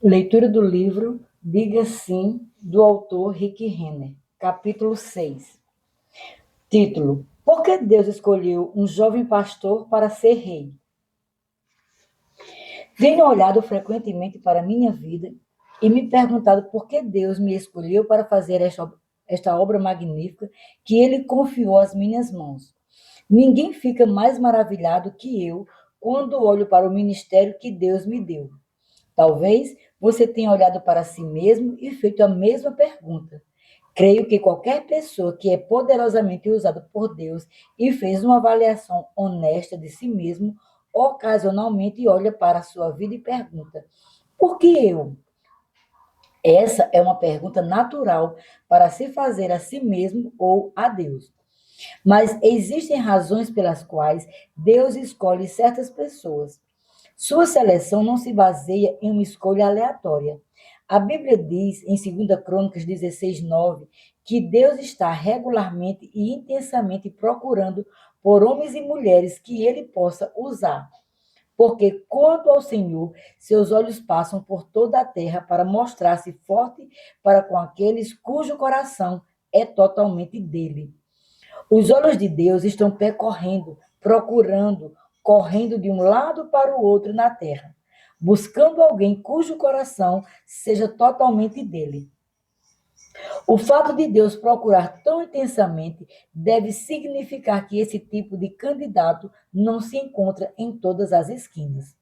Leitura do livro Diga Sim, do autor Rick Renner, capítulo 6. Título: Por que Deus escolheu um jovem pastor para ser rei? Tenho olhado frequentemente para a minha vida e me perguntado por que Deus me escolheu para fazer esta obra magnífica que Ele confiou às minhas mãos. Ninguém fica mais maravilhado que eu quando olho para o ministério que Deus me deu. Talvez você tenha olhado para si mesmo e feito a mesma pergunta. Creio que qualquer pessoa que é poderosamente usada por Deus e fez uma avaliação honesta de si mesmo, ocasionalmente olha para a sua vida e pergunta: por que eu? Essa é uma pergunta natural para se fazer a si mesmo ou a Deus. Mas existem razões pelas quais Deus escolhe certas pessoas. Sua seleção não se baseia em uma escolha aleatória. A Bíblia diz, em 2 Crônicas 16:9, que Deus está regularmente e intensamente procurando por homens e mulheres que ele possa usar. Porque, quanto ao Senhor, seus olhos passam por toda a terra para mostrar-se forte para com aqueles cujo coração é totalmente dele. Os olhos de Deus estão percorrendo, procurando, correndo de um lado para o outro na terra, buscando alguém cujo coração seja totalmente dele. O fato de Deus procurar tão intensamente deve significar que esse tipo de candidato não se encontra em todas as esquinas.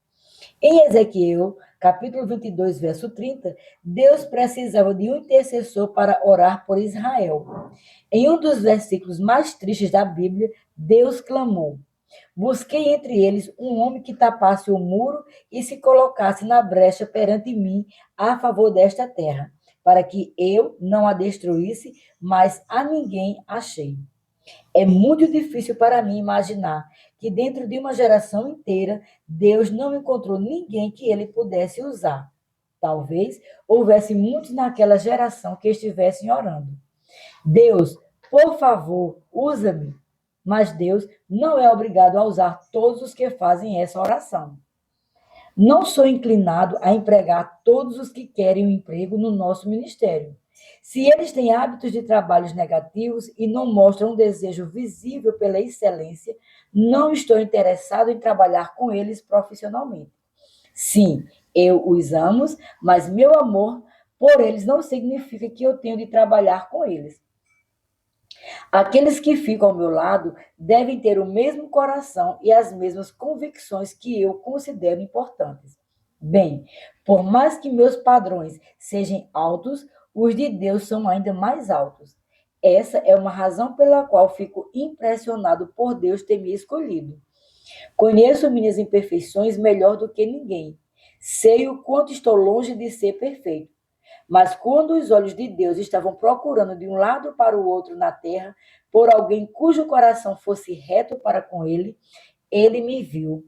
Em Ezequiel, capítulo 22, verso 30, Deus precisava de um intercessor para orar por Israel. Em um dos versículos mais tristes da Bíblia, Deus clamou: Busquei entre eles um homem que tapasse o muro e se colocasse na brecha perante mim a favor desta terra, para que eu não a destruísse, mas a ninguém achei. É muito difícil para mim imaginar que dentro de uma geração inteira, Deus não encontrou ninguém que ele pudesse usar. Talvez houvesse muitos naquela geração que estivessem orando: Deus, por favor, usa-me. Mas Deus não é obrigado a usar todos os que fazem essa oração. Não sou inclinado a empregar todos os que querem um emprego no nosso ministério. Se eles têm hábitos de trabalhos negativos e não mostram um desejo visível pela excelência, não estou interessado em trabalhar com eles profissionalmente. Sim, eu os amo, mas meu amor por eles não significa que eu tenho de trabalhar com eles. Aqueles que ficam ao meu lado devem ter o mesmo coração e as mesmas convicções que eu considero importantes. Bem, por mais que meus padrões sejam altos, os de Deus são ainda mais altos. Essa é uma razão pela qual fico impressionado por Deus ter me escolhido. Conheço minhas imperfeições melhor do que ninguém. Sei o quanto estou longe de ser perfeito. Mas quando os olhos de Deus estavam procurando de um lado para o outro na terra, por alguém cujo coração fosse reto para com ele, ele me viu.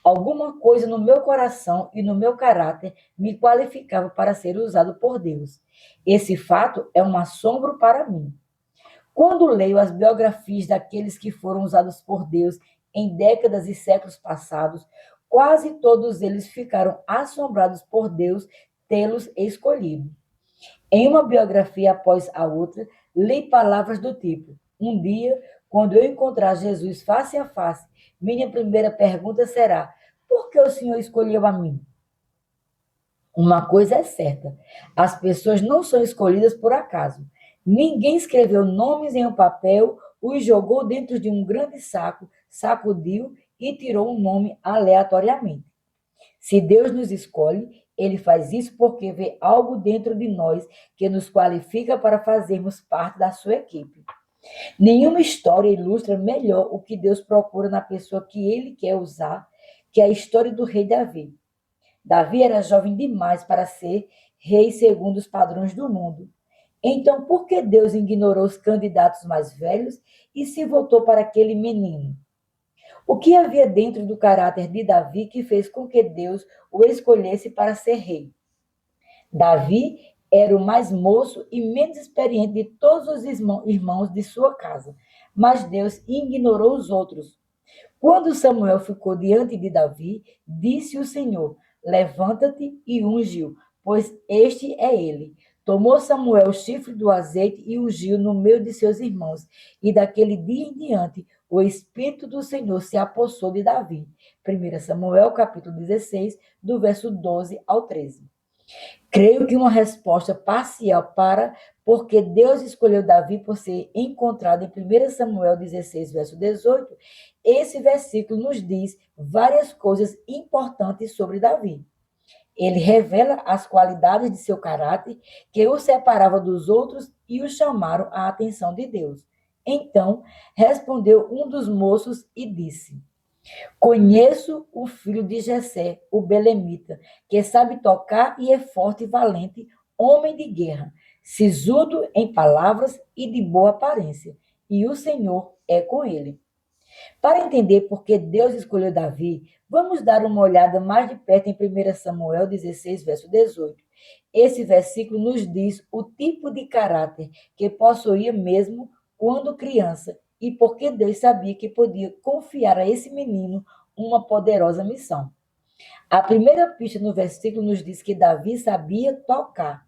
Alguma coisa no meu coração e no meu caráter me qualificava para ser usado por Deus. Esse fato é um assombro para mim. Quando leio as biografias daqueles que foram usados por Deus em décadas e séculos passados, quase todos eles ficaram assombrados por Deus tê-los escolhido. Em uma biografia após a outra, li palavras do tipo: um dia, quando eu encontrar Jesus face a face, minha primeira pergunta será: por que o Senhor escolheu a mim? Uma coisa é certa: as pessoas não são escolhidas por acaso. Ninguém escreveu nomes em um papel, os jogou dentro de um grande saco, sacudiu e tirou um nome aleatoriamente. Se Deus nos escolhe, ele faz isso porque vê algo dentro de nós que nos qualifica para fazermos parte da sua equipe. Nenhuma história ilustra melhor o que Deus procura na pessoa que ele quer usar que a história do rei Davi. Davi era jovem demais para ser rei segundo os padrões do mundo. Então, por que Deus ignorou os candidatos mais velhos e se voltou para aquele menino? O que havia dentro do caráter de Davi que fez com que Deus o escolhesse para ser rei? Davi era o mais moço e menos experiente de todos os irmãos de sua casa, mas Deus ignorou os outros. Quando Samuel ficou diante de Davi, disse o Senhor: Levanta-te e unge-o, pois este é ele. Tomou Samuel o chifre do azeite e ungiu no meio de seus irmãos. E daquele dia em diante, o Espírito do Senhor se apossou de Davi. 1 Samuel, capítulo 16, do verso 12 ao 13. Creio que uma resposta parcial para porque Deus escolheu Davi por ser encontrado em 1 Samuel 16, verso 18, esse versículo nos diz várias coisas importantes sobre Davi. Ele revela as qualidades de seu caráter que o separava dos outros e o chamaram a atenção de Deus. Então, respondeu um dos moços e disse: Conheço o filho de Jessé, o belemita, que sabe tocar e é forte e valente, homem de guerra, sisudo em palavras e de boa aparência, e o Senhor é com ele. Para entender por que Deus escolheu Davi, vamos dar uma olhada mais de perto em 1 Samuel 16, verso 18. Esse versículo nos diz o tipo de caráter que possuía mesmo quando criança e porque Deus sabia que podia confiar a esse menino uma poderosa missão. A primeira pista no versículo nos diz que Davi sabia tocar.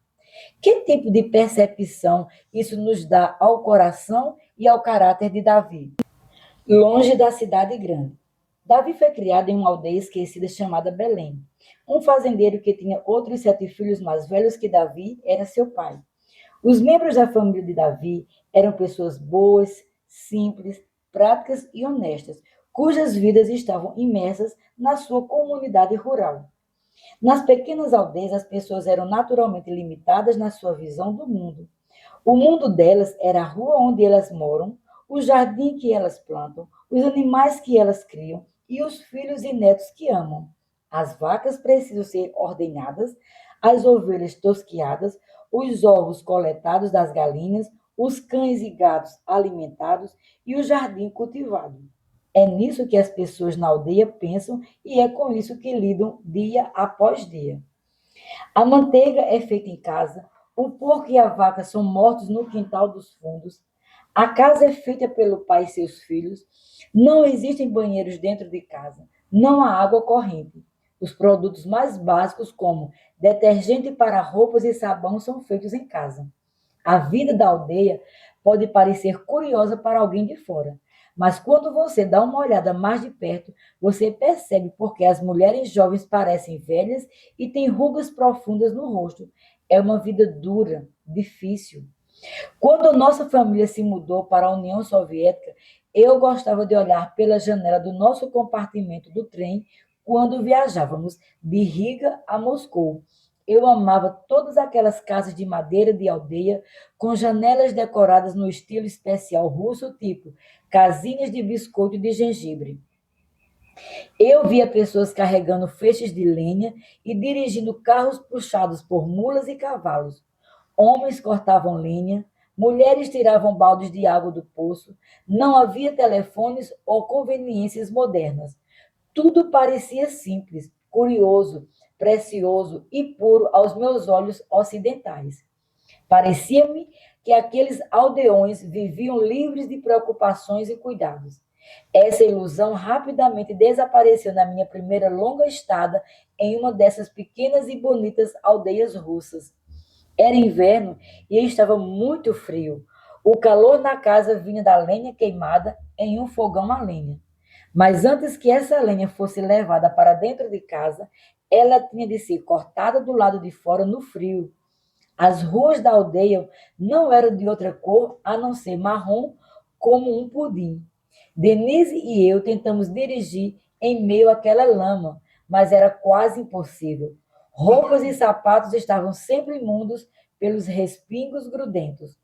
Que tipo de percepção isso nos dá ao coração e ao caráter de Davi? Longe da cidade grande. Davi foi criado em uma aldeia esquecida chamada Belém. Um fazendeiro que tinha outros 7 filhos mais velhos que Davi era seu pai. Os membros da família de Davi eram pessoas boas, simples, práticas e honestas, cujas vidas estavam imersas na sua comunidade rural. Nas pequenas aldeias, as pessoas eram naturalmente limitadas na sua visão do mundo. O mundo delas era a rua onde elas moram, o jardim que elas plantam, os animais que elas criam e os filhos e netos que amam. As vacas precisam ser ordenhadas, as ovelhas tosquiadas, os ovos coletados das galinhas, os cães e gatos alimentados e o jardim cultivado. É nisso que as pessoas na aldeia pensam e é com isso que lidam dia após dia. A manteiga é feita em casa, o porco e a vaca são mortos no quintal dos fundos, a casa é feita pelo pai e seus filhos, não existem banheiros dentro de casa, não há água corrente. Os produtos mais básicos, como detergente para roupas e sabão, são feitos em casa. A vida da aldeia pode parecer curiosa para alguém de fora, mas quando você dá uma olhada mais de perto, você percebe porque as mulheres jovens parecem velhas e têm rugas profundas no rosto. É uma vida dura, difícil. Quando nossa família se mudou para a União Soviética, eu gostava de olhar pela janela do nosso compartimento do trem quando viajávamos de Riga a Moscou. Eu amava todas aquelas casas de madeira de aldeia, com janelas decoradas no estilo especial russo, tipo casinhas de biscoito de gengibre. Eu via pessoas carregando feixes de lenha e dirigindo carros puxados por mulas e cavalos. Homens cortavam lenha, mulheres tiravam baldes de água do poço, não havia telefones ou conveniências modernas. Tudo parecia simples, curioso, precioso e puro aos meus olhos ocidentais. Parecia-me que aqueles aldeões viviam livres de preocupações e cuidados. Essa ilusão rapidamente desapareceu na minha primeira longa estada em uma dessas pequenas e bonitas aldeias russas. Era inverno e estava muito frio. O calor na casa vinha da lenha queimada em um fogão a lenha. Mas antes que essa lenha fosse levada para dentro de casa, ela tinha de ser cortada do lado de fora no frio. As ruas da aldeia não eram de outra cor a não ser marrom, como um pudim. Denise e eu tentamos dirigir em meio àquela lama, mas era quase impossível. Roupas e sapatos estavam sempre imundos pelos respingos grudentos.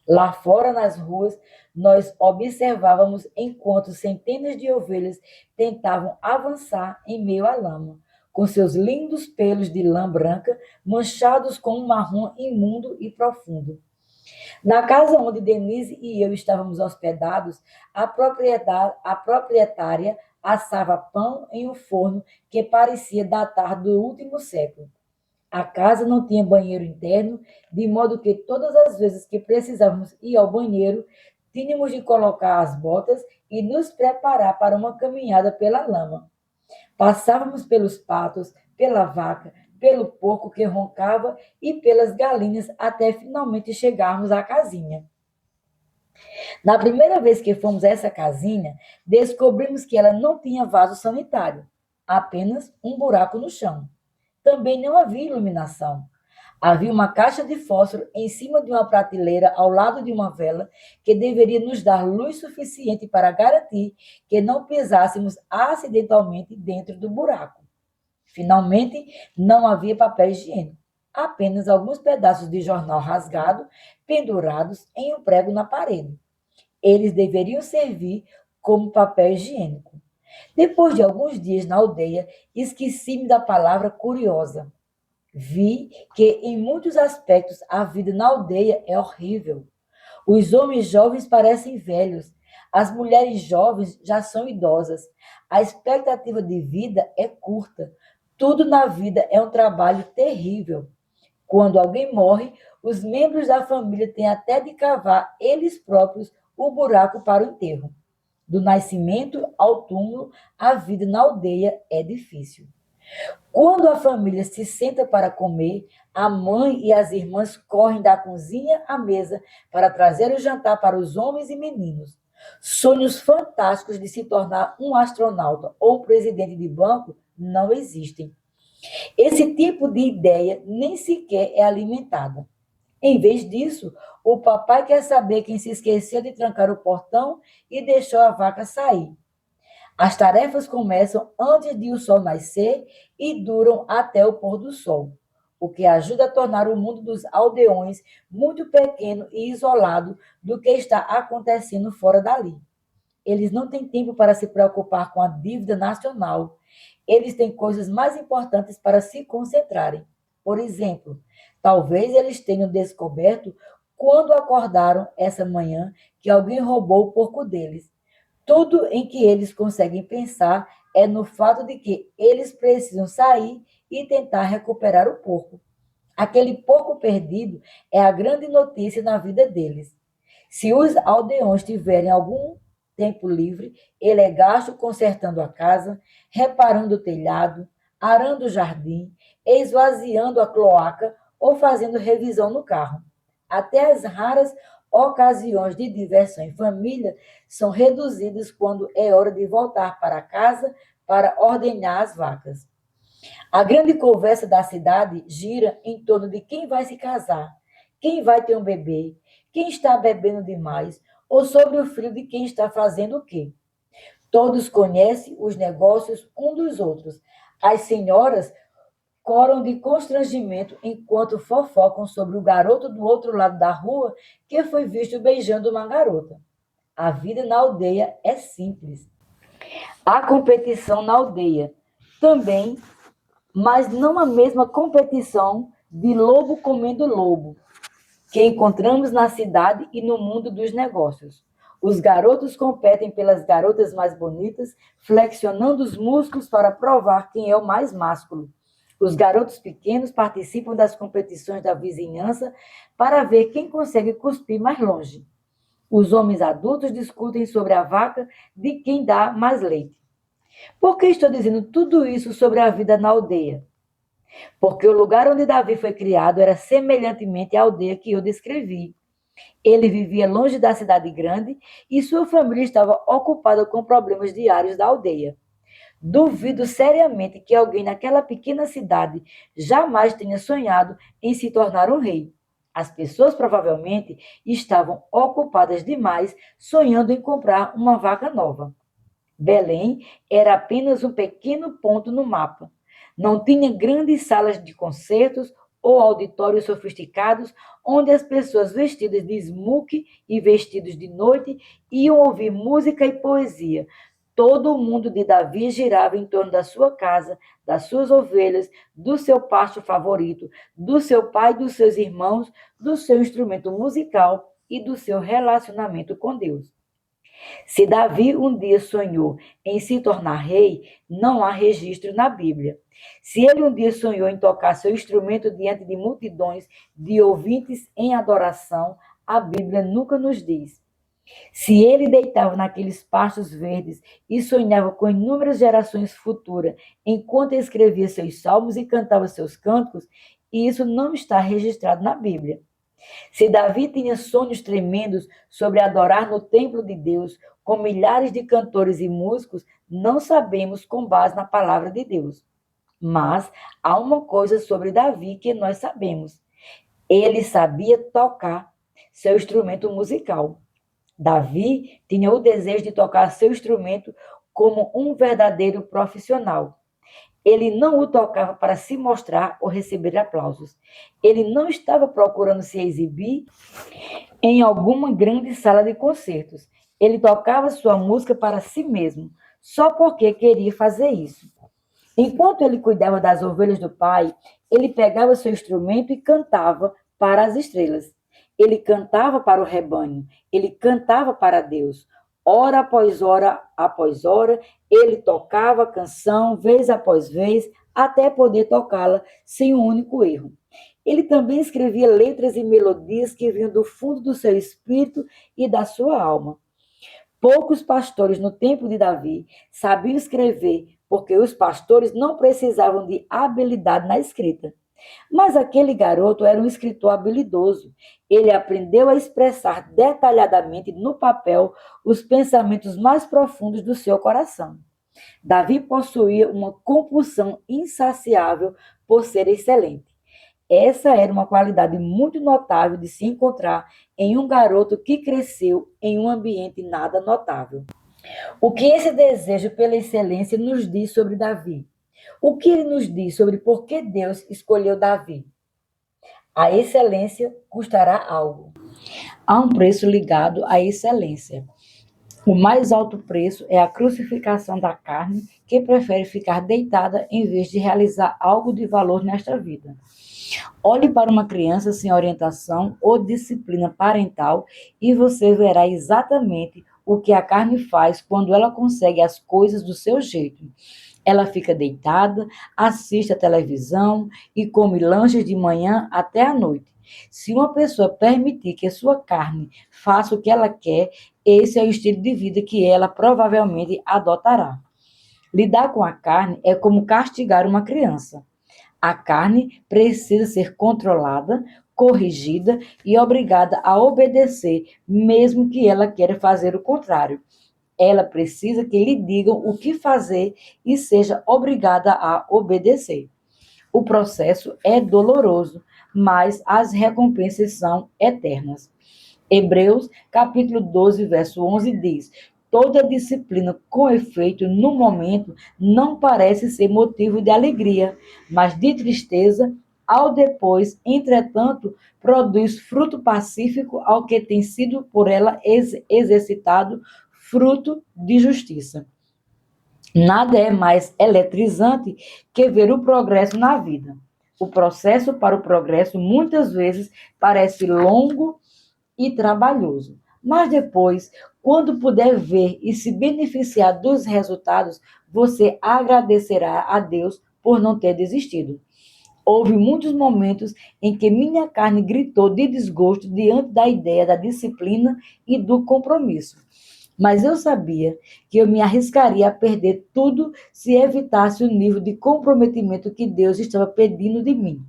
Lá fora, nas ruas, nós observávamos enquanto centenas de ovelhas tentavam avançar em meio à lama, com seus lindos pelos de lã branca manchados com um marrom imundo e profundo. Na casa onde Denise e eu estávamos hospedados, a proprietária assava pão em um forno que parecia datar do último século. A casa não tinha banheiro interno, de modo que todas as vezes que precisávamos ir ao banheiro, tínhamos de colocar as botas e nos preparar para uma caminhada pela lama. Passávamos pelos patos, pela vaca, pelo porco que roncava e pelas galinhas até finalmente chegarmos à casinha. Na primeira vez que fomos a essa casinha, descobrimos que ela não tinha vaso sanitário, apenas um buraco no chão. Também não havia iluminação. Havia uma caixa de fósforo em cima de uma prateleira ao lado de uma vela que deveria nos dar luz suficiente para garantir que não pisássemos acidentalmente dentro do buraco. Finalmente, não havia papel higiênico, apenas alguns pedaços de jornal rasgado pendurados em um prego na parede. Eles deveriam servir como papel higiênico. Depois de alguns dias na aldeia, esqueci-me da palavra curiosa. Vi que, em muitos aspectos, a vida na aldeia é horrível. Os homens jovens parecem velhos, as mulheres jovens já são idosas, a expectativa de vida é curta. Tudo na vida é um trabalho terrível. Quando alguém morre, os membros da família têm até de cavar eles próprios o buraco para o enterro. Do nascimento ao túmulo, a vida na aldeia é difícil. Quando a família se senta para comer, a mãe e as irmãs correm da cozinha à mesa para trazer o jantar para os homens e meninos. Sonhos fantásticos de se tornar um astronauta ou presidente de banco não existem. Esse tipo de ideia nem sequer é alimentada. Em vez disso, o papai quer saber quem se esqueceu de trancar o portão e deixou a vaca sair. As tarefas começam antes de o sol nascer e duram até o pôr do sol, o que ajuda a tornar o mundo dos aldeões muito pequeno e isolado do que está acontecendo fora dali. Eles não têm tempo para se preocupar com a dívida nacional. Eles têm coisas mais importantes para se concentrarem. Por exemplo, talvez eles tenham descoberto, quando acordaram essa manhã, que alguém roubou o porco deles. Tudo em que eles conseguem pensar é no fato de que eles precisam sair e tentar recuperar o porco. Aquele porco perdido é a grande notícia na vida deles. Se os aldeões tiverem algum tempo livre, ele é gasto consertando a casa, reparando o telhado, arando o jardim, esvaziando a cloaca ou fazendo revisão no carro. Até as raras ocasiões de diversão em família são reduzidas quando é hora de voltar para casa para ordenhar as vacas. A grande conversa da cidade gira em torno de quem vai se casar, quem vai ter um bebê, quem está bebendo demais ou sobre o filho de quem está fazendo o quê. Todos conhecem os negócios um dos outros. As senhoras coram de constrangimento enquanto fofocam sobre o garoto do outro lado da rua que foi visto beijando uma garota. A vida na aldeia é simples. Há competição na aldeia também, mas não a mesma competição de lobo comendo lobo que encontramos na cidade e no mundo dos negócios. Os garotos competem pelas garotas mais bonitas, flexionando os músculos para provar quem é o mais másculo. Os garotos pequenos participam das competições da vizinhança para ver quem consegue cuspir mais longe. Os homens adultos discutem sobre a vaca de quem dá mais leite. Por que estou dizendo tudo isso sobre a vida na aldeia? Porque o lugar onde Davi foi criado era semelhantemente à aldeia que eu descrevi. Ele vivia longe da cidade grande e sua família estava ocupada com problemas diários da aldeia. Duvido seriamente que alguém naquela pequena cidade jamais tenha sonhado em se tornar um rei. As pessoas provavelmente estavam ocupadas demais sonhando em comprar uma vaca nova. Belém era apenas um pequeno ponto no mapa. Não tinha grandes salas de concertos ou auditórios sofisticados onde as pessoas vestidas de smoke e vestidos de noite iam ouvir música e poesia. Todo o mundo de Davi girava em torno da sua casa, das suas ovelhas, do seu pasto favorito, do seu pai e dos seus irmãos, do seu instrumento musical e do seu relacionamento com Deus. Se Davi um dia sonhou em se tornar rei, não há registro na Bíblia. Se ele um dia sonhou em tocar seu instrumento diante de multidões de ouvintes em adoração, a Bíblia nunca nos diz. Se ele deitava naqueles pastos verdes e sonhava com inúmeras gerações futuras, enquanto escrevia seus salmos e cantava seus cânticos, isso não está registrado na Bíblia. Se Davi tinha sonhos tremendos sobre adorar no templo de Deus, com milhares de cantores e músicos, não sabemos com base na palavra de Deus. Mas há uma coisa sobre Davi que nós sabemos. Ele sabia tocar seu instrumento musical. Davi tinha o desejo de tocar seu instrumento como um verdadeiro profissional. Ele não o tocava para se mostrar ou receber aplausos. Ele não estava procurando se exibir em alguma grande sala de concertos. Ele tocava sua música para si mesmo, só porque queria fazer isso. Enquanto ele cuidava das ovelhas do pai, ele pegava seu instrumento e cantava para as estrelas. Ele cantava para o rebanho, ele cantava para Deus. Hora após hora, ele tocava a canção, vez após vez, até poder tocá-la sem um único erro. Ele também escrevia letras e melodias que vinham do fundo do seu espírito e da sua alma. Poucos pastores no tempo de Davi sabiam escrever, porque os pastores não precisavam de habilidade na escrita. Mas aquele garoto era um escritor habilidoso. Ele aprendeu a expressar detalhadamente no papel os pensamentos mais profundos do seu coração. Davi possuía uma compulsão insaciável por ser excelente. Essa era uma qualidade muito notável de se encontrar em um garoto que cresceu em um ambiente nada notável. O que esse desejo pela excelência nos diz sobre Davi? O que ele nos diz sobre por que Deus escolheu Davi? A excelência custará algo. Há um preço ligado à excelência. O mais alto preço é a crucificação da carne, que prefere ficar deitada em vez de realizar algo de valor nesta vida. Olhe para uma criança sem orientação ou disciplina parental e você verá exatamente o que a carne faz quando ela consegue as coisas do seu jeito. Ela fica deitada, assiste a televisão e come lanches de manhã até a noite. Se uma pessoa permitir que a sua carne faça o que ela quer, esse é o estilo de vida que ela provavelmente adotará. Lidar com a carne é como castigar uma criança. A carne precisa ser controlada, corrigida e obrigada a obedecer, mesmo que ela queira fazer o contrário. Ela precisa que lhe digam o que fazer e seja obrigada a obedecer. O processo é doloroso, mas as recompensas são eternas. Hebreus, capítulo 12, verso 11 diz: toda disciplina com efeito no momento não parece ser motivo de alegria, mas de tristeza ao depois, entretanto, produz fruto pacífico ao que tem sido por ela exercitado, fruto de justiça. Nada é mais eletrizante que ver o progresso na vida. O processo para o progresso muitas vezes parece longo e trabalhoso. Mas depois, quando puder ver e se beneficiar dos resultados, você agradecerá a Deus por não ter desistido. Houve muitos momentos em que minha carne gritou de desgosto diante da ideia da disciplina e do compromisso. Mas eu sabia que eu me arriscaria a perder tudo se evitasse o nível de comprometimento que Deus estava pedindo de mim.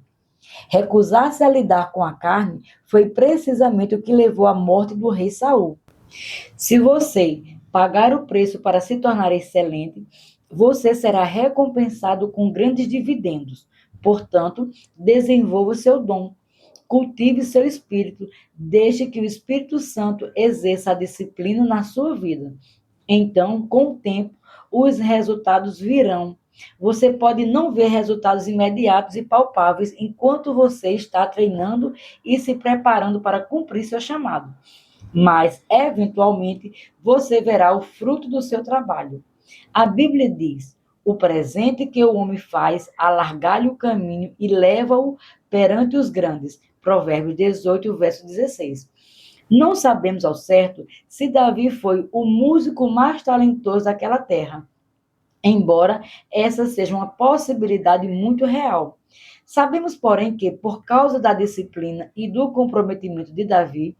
Recusar-se a lidar com a carne foi precisamente o que levou à morte do rei Saul. Se você pagar o preço para se tornar excelente, você será recompensado com grandes dividendos. Portanto, desenvolva seu dom, cultive seu espírito, deixe que o Espírito Santo exerça a disciplina na sua vida. Então, com o tempo, os resultados virão. Você pode não ver resultados imediatos e palpáveis enquanto você está treinando e se preparando para cumprir seu chamado. Mas, eventualmente, você verá o fruto do seu trabalho. A Bíblia diz: o presente que o homem faz, alargar-lhe o caminho e leva-o perante os grandes. Provérbios 18, verso 16. Não sabemos ao certo se Davi foi o músico mais talentoso daquela terra, embora essa seja uma possibilidade muito real. Sabemos, porém, que, por causa da disciplina e do comprometimento de Davi,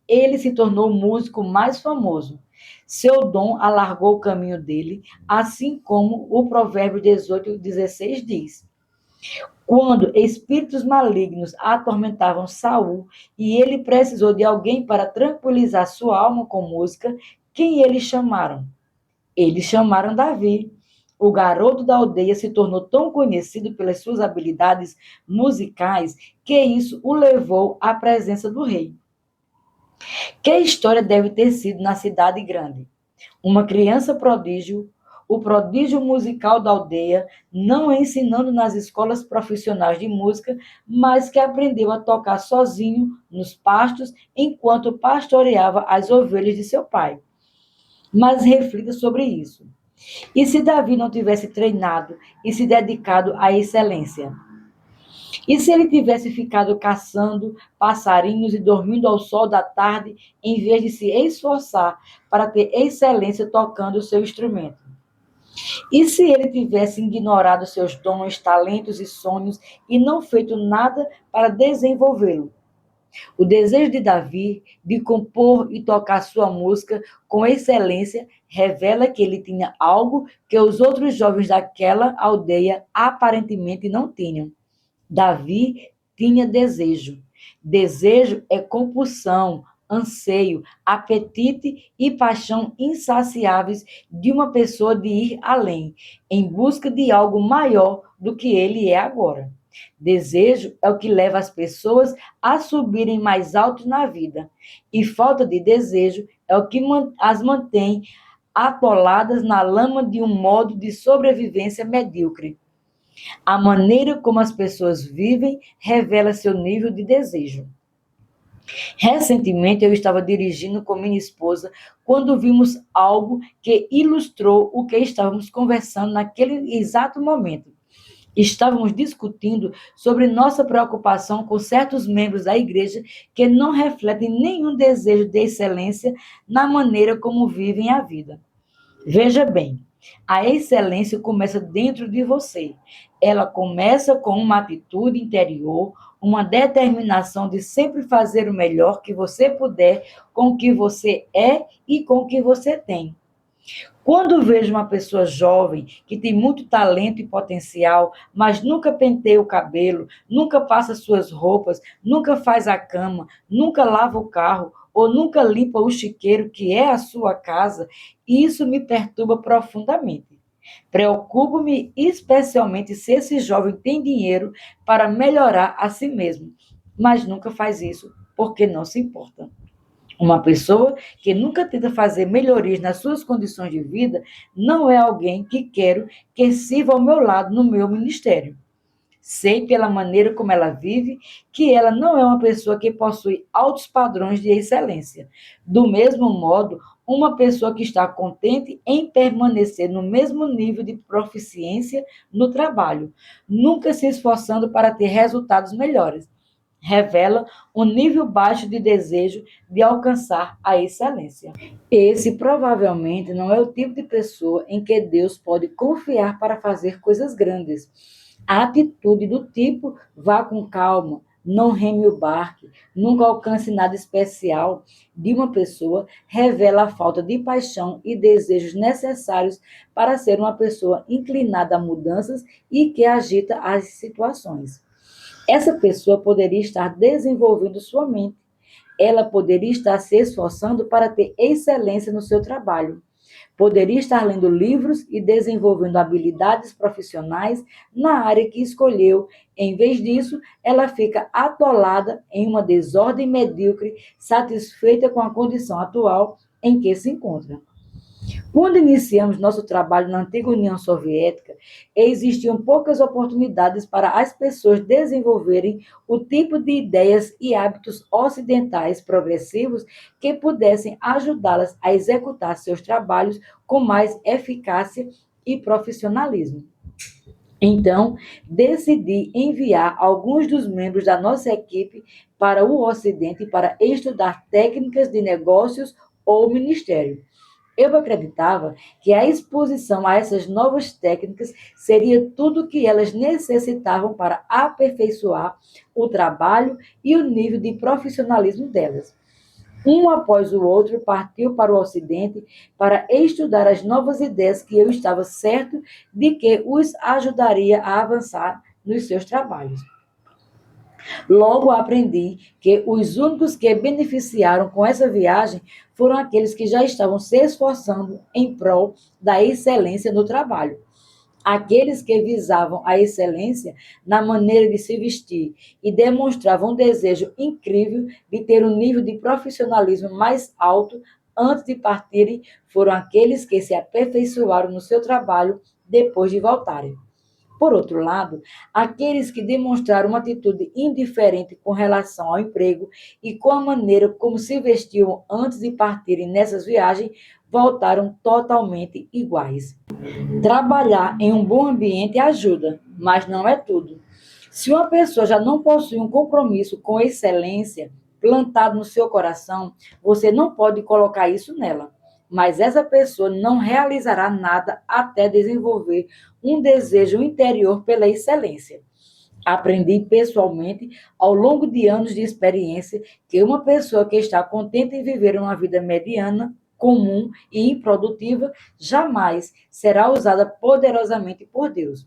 ele se tornou o músico mais famoso. Seu dom alargou o caminho dele, assim como o Provérbio 18:16 diz. Quando espíritos malignos atormentavam Saul e ele precisou de alguém para tranquilizar sua alma com música, quem eles chamaram? Eles chamaram Davi. O garoto da aldeia se tornou tão conhecido pelas suas habilidades musicais que isso o levou à presença do rei. Que história deve ter sido na cidade grande? Uma criança prodígio, o prodígio musical da aldeia, não ensinando nas escolas profissionais de música, mas que aprendeu a tocar sozinho nos pastos enquanto pastoreava as ovelhas de seu pai. Mas reflita sobre isso. E se Davi não tivesse treinado e se dedicado à excelência? E se ele tivesse ficado caçando passarinhos e dormindo ao sol da tarde, em vez de se esforçar para ter excelência tocando o seu instrumento? E se ele tivesse ignorado seus dons, talentos e sonhos e não feito nada para desenvolvê-lo? O desejo de Davi de compor e tocar sua música com excelência revela que ele tinha algo que os outros jovens daquela aldeia aparentemente não tinham. Davi tinha desejo. Desejo é compulsão, anseio, apetite e paixão insaciáveis de uma pessoa de ir além, em busca de algo maior do que ele é agora. Desejo é o que leva as pessoas a subirem mais alto na vida, e falta de desejo é o que as mantém atoladas na lama de um modo de sobrevivência medíocre. A maneira como as pessoas vivem revela seu nível de desejo. Recentemente eu estava dirigindo com minha esposa quando vimos algo que ilustrou o que estávamos conversando naquele exato momento. Estávamos discutindo sobre nossa preocupação com certos membros da igreja que não refletem nenhum desejo de excelência na maneira como vivem a vida. Veja bem, a excelência começa dentro de você. Ela começa com uma atitude interior, uma determinação de sempre fazer o melhor que você puder com o que você é e com o que você tem. Quando vejo uma pessoa jovem que tem muito talento e potencial, mas nunca penteia o cabelo, nunca passa suas roupas, nunca faz a cama, nunca lava o carro ou nunca limpa o chiqueiro que é a sua casa, isso me perturba profundamente. Preocupo-me especialmente se esse jovem tem dinheiro para melhorar a si mesmo, mas nunca faz isso porque não se importa. Uma pessoa que nunca tenta fazer melhorias nas suas condições de vida não é alguém que quero que sirva ao meu lado no meu ministério. Sei pela maneira como ela vive que ela não é uma pessoa que possui altos padrões de excelência. Do mesmo modo, uma pessoa que está contente em permanecer no mesmo nível de proficiência no trabalho, nunca se esforçando para ter resultados melhores, revela um nível baixo de desejo de alcançar a excelência. Esse provavelmente não é o tipo de pessoa em que Deus pode confiar para fazer coisas grandes. A atitude do tipo vá com calma, não reme o barco, nunca alcance nada especial de uma pessoa revela a falta de paixão e desejos necessários para ser uma pessoa inclinada a mudanças e que agita as situações. Essa pessoa poderia estar desenvolvendo sua mente. Ela poderia estar se esforçando para ter excelência no seu trabalho. Poderia estar lendo livros e desenvolvendo habilidades profissionais na área que escolheu. Em vez disso, ela fica atolada em uma desordem medíocre, satisfeita com a condição atual em que se encontra. Quando iniciamos nosso trabalho na antiga União Soviética, existiam poucas oportunidades para as pessoas desenvolverem o tipo de ideias e hábitos ocidentais progressivos que pudessem ajudá-las a executar seus trabalhos com mais eficácia e profissionalismo. Então, decidi enviar alguns dos membros da nossa equipe para o Ocidente para estudar técnicas de negócios ou ministério. Eu acreditava que a exposição a essas novas técnicas seria tudo o que elas necessitavam para aperfeiçoar o trabalho e o nível de profissionalismo delas. Um após o outro, partiu para o Ocidente para estudar as novas ideias que eu estava certo de que os ajudaria a avançar nos seus trabalhos. Logo aprendi que os únicos que beneficiaram com essa viagem foram aqueles que já estavam se esforçando em prol da excelência no trabalho. Aqueles que visavam a excelência na maneira de se vestir e demonstravam um desejo incrível de ter um nível de profissionalismo mais alto antes de partirem foram aqueles que se aperfeiçoaram no seu trabalho depois de voltarem. Por outro lado, aqueles que demonstraram uma atitude indiferente com relação ao emprego e com a maneira como se vestiam antes de partirem nessas viagens voltaram totalmente iguais. Trabalhar em um bom ambiente ajuda, mas não é tudo. Se uma pessoa já não possui um compromisso com excelência plantado no seu coração, você não pode colocar isso nela. Mas essa pessoa não realizará nada até desenvolver um desejo interior pela excelência. Aprendi pessoalmente, ao longo de anos de experiência, que uma pessoa que está contente em viver uma vida mediana, comum e improdutiva, jamais será usada poderosamente por Deus.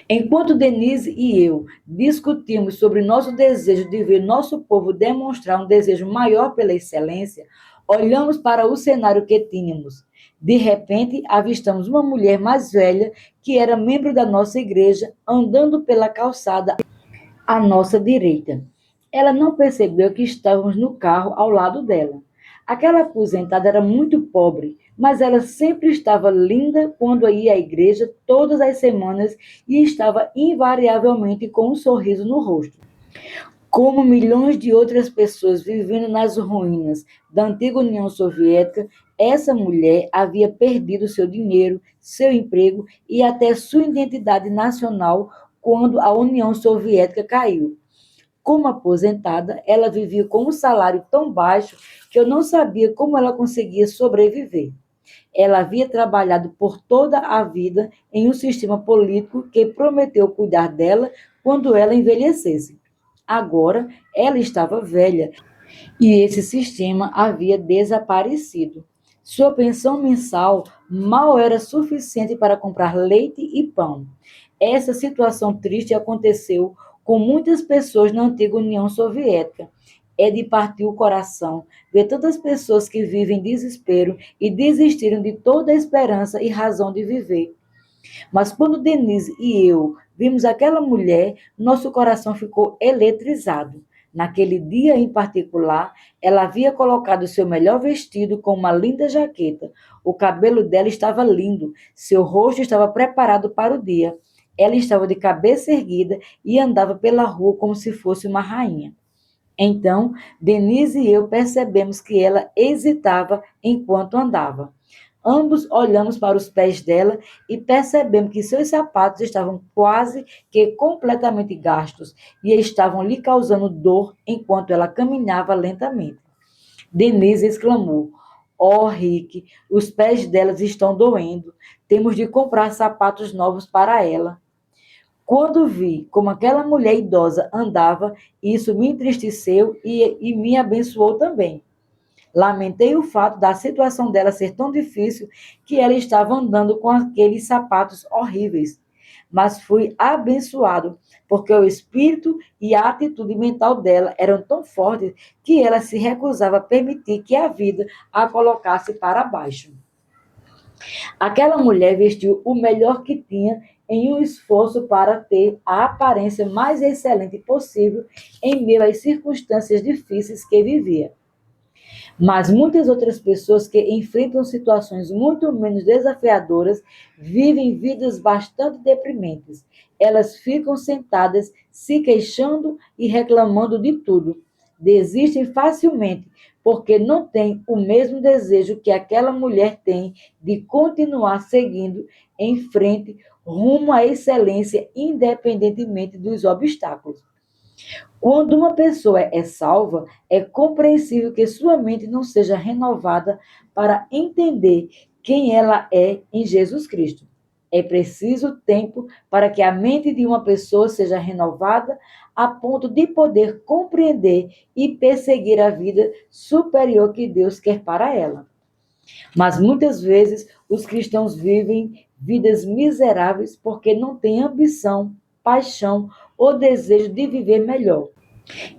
Enquanto Denise e eu discutimos sobre nosso desejo de ver nosso povo demonstrar um desejo maior pela excelência, olhamos para o cenário que tínhamos. De repente, avistamos uma mulher mais velha, que era membro da nossa igreja, andando pela calçada à nossa direita. Ela não percebeu que estávamos no carro ao lado dela. Aquela aposentada era muito pobre, mas ela sempre estava linda quando ia à igreja todas as semanas e estava invariavelmente com um sorriso no rosto. Como milhões de outras pessoas vivendo nas ruínas da antiga União Soviética, essa mulher havia perdido seu dinheiro, seu emprego e até sua identidade nacional quando a União Soviética caiu. Como aposentada, ela vivia com um salário tão baixo que eu não sabia como ela conseguia sobreviver. Ela havia trabalhado por toda a vida em um sistema político que prometeu cuidar dela quando ela envelhecesse. Agora, ela estava velha e esse sistema havia desaparecido. Sua pensão mensal mal era suficiente para comprar leite e pão. Essa situação triste aconteceu com muitas pessoas na antiga União Soviética. É de partir o coração ver tantas pessoas que vivem em desespero e desistiram de toda a esperança e razão de viver. Mas quando Denise e eu vimos aquela mulher, nosso coração ficou eletrizado. Naquele dia em particular, ela havia colocado seu melhor vestido com uma linda jaqueta. O cabelo dela estava lindo, seu rosto estava preparado para o dia. Ela estava de cabeça erguida e andava pela rua como se fosse uma rainha. Então, Denise e eu percebemos que ela hesitava enquanto andava. Ambos olhamos para os pés dela e percebemos que seus sapatos estavam quase que completamente gastos e estavam lhe causando dor enquanto ela caminhava lentamente. Denise exclamou: "Oh, Rick, os pés delas estão doendo. Temos de comprar sapatos novos para ela." Quando vi como aquela mulher idosa andava, isso me entristeceu e me abençoou também. Lamentei o fato da situação dela ser tão difícil que ela estava andando com aqueles sapatos horríveis. Mas fui abençoado, porque o espírito e a atitude mental dela eram tão fortes que ela se recusava a permitir que a vida a colocasse para baixo. Aquela mulher vestiu o melhor que tinha em um esforço para ter a aparência mais excelente possível em meio às circunstâncias difíceis que vivia. Mas muitas outras pessoas que enfrentam situações muito menos desafiadoras vivem vidas bastante deprimentes. Elas ficam sentadas, se queixando e reclamando de tudo. Desistem facilmente, porque não têm o mesmo desejo que aquela mulher tem de continuar seguindo em frente rumo à excelência, independentemente dos obstáculos. Quando uma pessoa é salva, é compreensível que sua mente não seja renovada para entender quem ela é em Jesus Cristo. É preciso tempo para que a mente de uma pessoa seja renovada a ponto de poder compreender e perseguir a vida superior que Deus quer para ela. Mas muitas vezes os cristãos vivem vidas miseráveis porque não têm ambição, paixão ou desejo de viver melhor.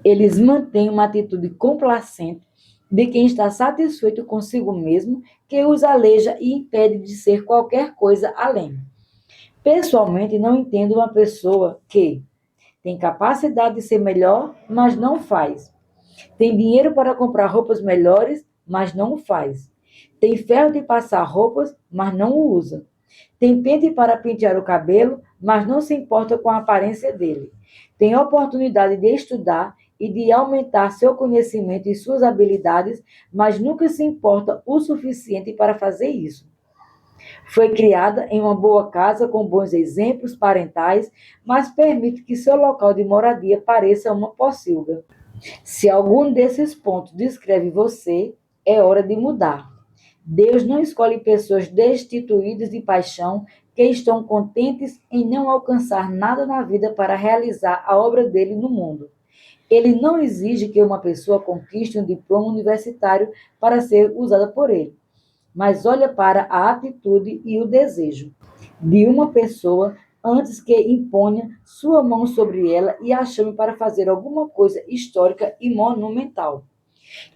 Eles mantêm uma atitude complacente de quem está satisfeito consigo mesmo, que os aleija e impede de ser qualquer coisa além. Pessoalmente, não entendo uma pessoa que tem capacidade de ser melhor, mas não faz. Tem dinheiro para comprar roupas melhores, mas não o faz. Tem ferro de passar roupas, mas não o usa. Tem pente para pentear o cabelo, mas não se importa com a aparência dele. Tem oportunidade de estudar e de aumentar seu conhecimento e suas habilidades, mas nunca se importa o suficiente para fazer isso. Foi criada em uma boa casa com bons exemplos parentais, mas permite que seu local de moradia pareça uma pocilga. Se algum desses pontos descreve você, é hora de mudar. Deus não escolhe pessoas destituídas de paixão que estão contentes em não alcançar nada na vida para realizar a obra dele no mundo. Ele não exige que uma pessoa conquiste um diploma universitário para ser usada por ele, mas olha para a atitude e o desejo de uma pessoa antes que imponha sua mão sobre ela e a chame para fazer alguma coisa histórica e monumental.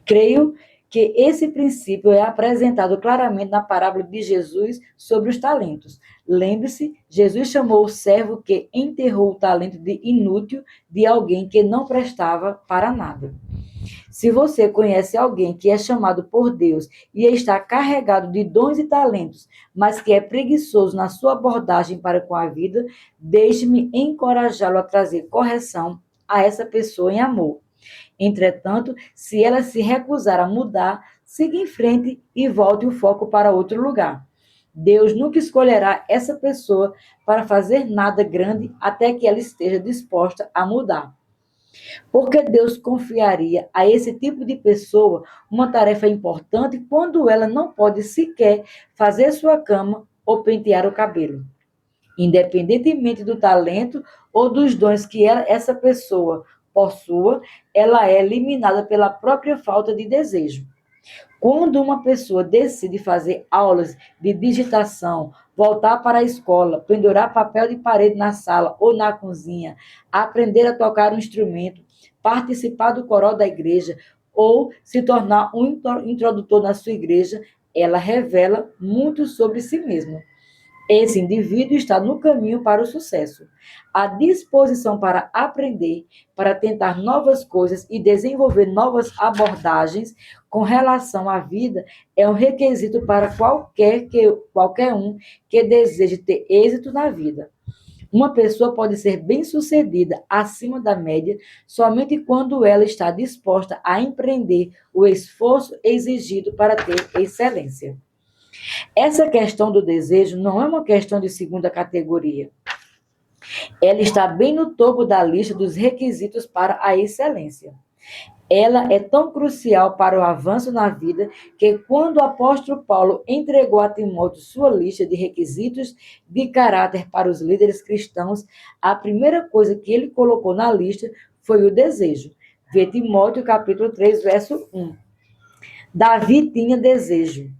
Creio que esse princípio é apresentado claramente na parábola de Jesus sobre os talentos. Lembre-se, Jesus chamou o servo que enterrou o talento de inútil de alguém que não prestava para nada. Se você conhece alguém que é chamado por Deus e está carregado de dons e talentos, mas que é preguiçoso na sua abordagem para com a vida, deixe-me encorajá-lo a trazer correção a essa pessoa em amor. Entretanto, se ela se recusar a mudar, siga em frente e volte o foco para outro lugar. Deus nunca escolherá essa pessoa para fazer nada grande até que ela esteja disposta a mudar. Porque Deus confiaria a esse tipo de pessoa uma tarefa importante quando ela não pode sequer fazer sua cama ou pentear o cabelo? Independentemente do talento ou dos dons que essa pessoa possua, ela é eliminada pela própria falta de desejo. Quando uma pessoa decide fazer aulas de digitação, voltar para a escola, pendurar papel de parede na sala ou na cozinha, aprender a tocar um instrumento, participar do coral da igreja ou se tornar um introdutor na sua igreja, ela revela muito sobre si mesma. Esse indivíduo está no caminho para o sucesso. A disposição para aprender, para tentar novas coisas e desenvolver novas abordagens com relação à vida é um requisito para qualquer um que deseje ter êxito na vida. Uma pessoa pode ser bem-sucedida acima da média somente quando ela está disposta a empreender o esforço exigido para ter excelência. Essa questão do desejo não é uma questão de segunda categoria. Ela está bem no topo da lista dos requisitos para a excelência. Ela é tão crucial para o avanço na vida que, quando o apóstolo Paulo entregou a Timóteo sua lista de requisitos de caráter para os líderes cristãos, a primeira coisa que ele colocou na lista foi o desejo. Vê Timóteo capítulo 3, verso 1. Davi tinha desejo.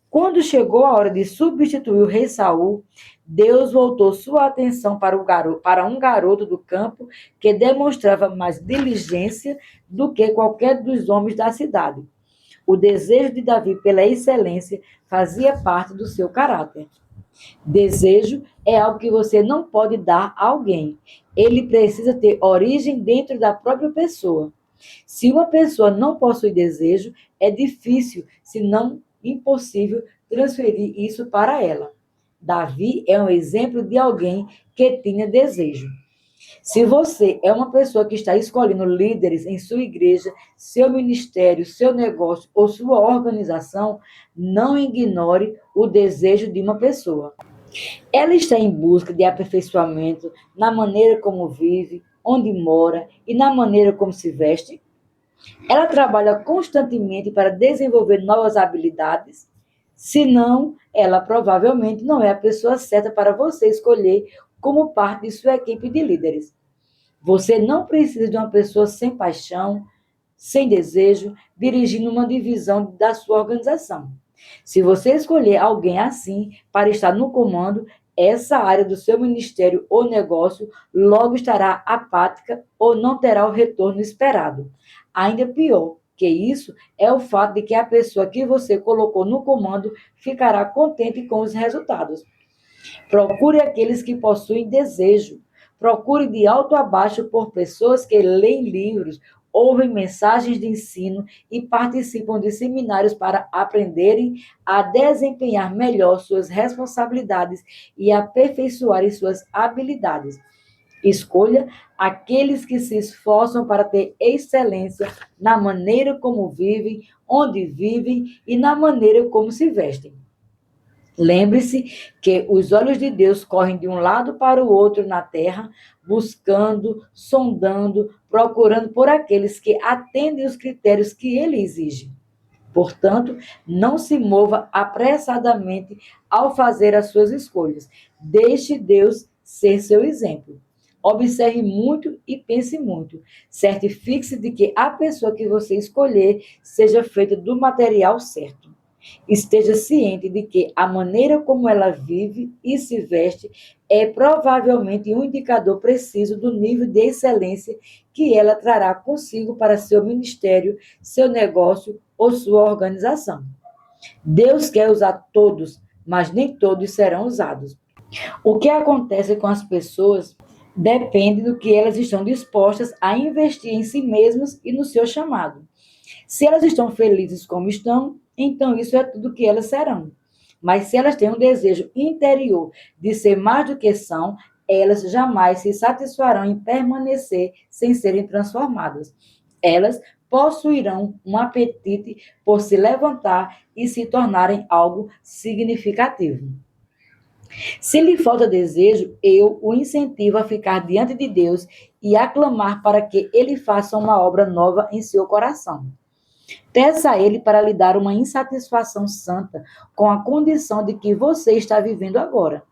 Quando chegou a hora de substituir o rei Saul, Deus voltou sua atenção para um garoto do campo que demonstrava mais diligência do que qualquer dos homens da cidade. O desejo de Davi pela excelência fazia parte do seu caráter. Desejo é algo que você não pode dar a alguém. Ele precisa ter origem dentro da própria pessoa. Se uma pessoa não possui desejo, é difícil, se não impossível, transferir isso para ela. Davi é um exemplo de alguém que tinha desejo. Se você é uma pessoa que está escolhendo líderes em sua igreja, seu ministério, seu negócio ou sua organização, não ignore o desejo de uma pessoa. Ela está em busca de aperfeiçoamento na maneira como vive, onde mora e na maneira como se veste. Ela trabalha constantemente para desenvolver novas habilidades. Se não, ela provavelmente não é a pessoa certa para você escolher como parte de sua equipe de líderes. Você não precisa de uma pessoa sem paixão, sem desejo, dirigindo uma divisão da sua organização. Se você escolher alguém assim para estar no comando, essa área do seu ministério ou negócio logo estará apática ou não terá o retorno esperado. Ainda pior que isso é o fato de que a pessoa que você colocou no comando ficará contente com os resultados. Procure aqueles que possuem desejo. Procure de alto a baixo por pessoas que leem livros, ouvem mensagens de ensino e participam de seminários para aprenderem a desempenhar melhor suas responsabilidades e aperfeiçoarem suas habilidades. Escolha aqueles que se esforçam para ter excelência na maneira como vivem, onde vivem e na maneira como se vestem. Lembre-se que os olhos de Deus correm de um lado para o outro na terra, buscando, sondando, procurando por aqueles que atendem os critérios que ele exige. Portanto, não se mova apressadamente ao fazer as suas escolhas. Deixe Deus ser seu exemplo. Observe muito e pense muito. Certifique-se de que a pessoa que você escolher seja feita do material certo. Esteja ciente de que a maneira como ela vive e se veste é provavelmente um indicador preciso do nível de excelência que ela trará consigo para seu ministério, seu negócio ou sua organização. Deus quer usar todos, mas nem todos serão usados. O que acontece com as pessoas depende do que elas estão dispostas a investir em si mesmas e no seu chamado. Se elas estão felizes como estão, então isso é tudo que elas serão. Mas se elas têm um desejo interior de ser mais do que são, elas jamais se satisfarão em permanecer sem serem transformadas. Elas possuirão um apetite por se levantar e se tornarem algo significativo. Se lhe falta desejo, eu o incentivo a ficar diante de Deus e a clamar para que ele faça uma obra nova em seu coração. Peça a ele para lhe dar uma insatisfação santa com a condição de que você está vivendo agora.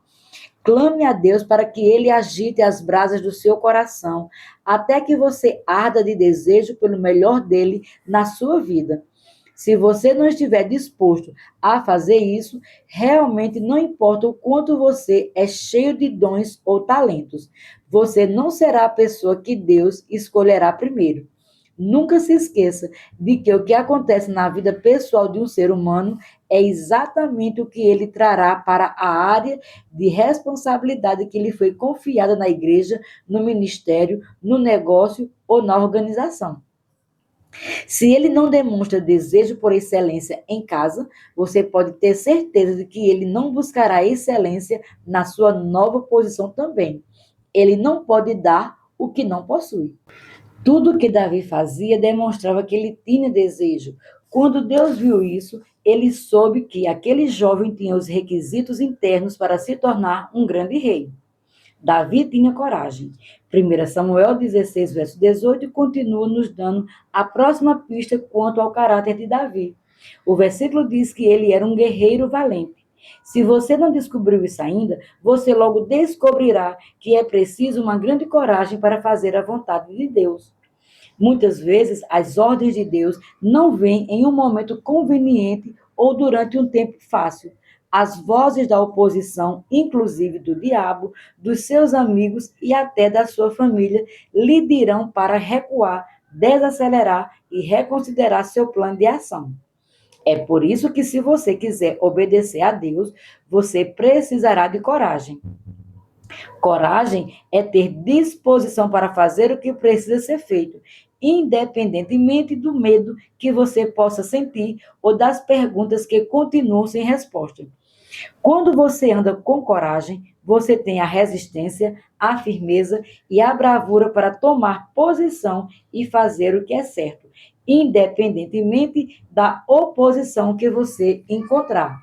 Clame a Deus para que ele agite as brasas do seu coração, até que você arda de desejo pelo melhor dele na sua vida. Se você não estiver disposto a fazer isso, realmente não importa o quanto você é cheio de dons ou talentos, você não será a pessoa que Deus escolherá primeiro. Nunca se esqueça de que o que acontece na vida pessoal de um ser humano é exatamente o que ele trará para a área de responsabilidade que lhe foi confiada na igreja, no ministério, no negócio ou na organização. Se ele não demonstra desejo por excelência em casa, você pode ter certeza de que ele não buscará excelência na sua nova posição também. Ele não pode dar o que não possui. Tudo o que Davi fazia demonstrava que ele tinha desejo. Quando Deus viu isso, ele soube que aquele jovem tinha os requisitos internos para se tornar um grande rei. Davi tinha coragem. 1 Samuel 16, verso 18, continua nos dando a próxima pista quanto ao caráter de Davi. O versículo diz que ele era um guerreiro valente. Se você não descobriu isso ainda, você logo descobrirá que é preciso uma grande coragem para fazer a vontade de Deus. Muitas vezes, as ordens de Deus não vêm em um momento conveniente ou durante um tempo fácil. As vozes da oposição, inclusive do diabo, dos seus amigos e até da sua família, lhe dirão para recuar, desacelerar e reconsiderar seu plano de ação. É por isso que, se você quiser obedecer a Deus, você precisará de coragem. Coragem é ter disposição para fazer o que precisa ser feito, independentemente do medo que você possa sentir ou das perguntas que continuam sem resposta. Quando você anda com coragem, você tem a resistência, a firmeza e a bravura para tomar posição e fazer o que é certo, independentemente da oposição que você encontrar.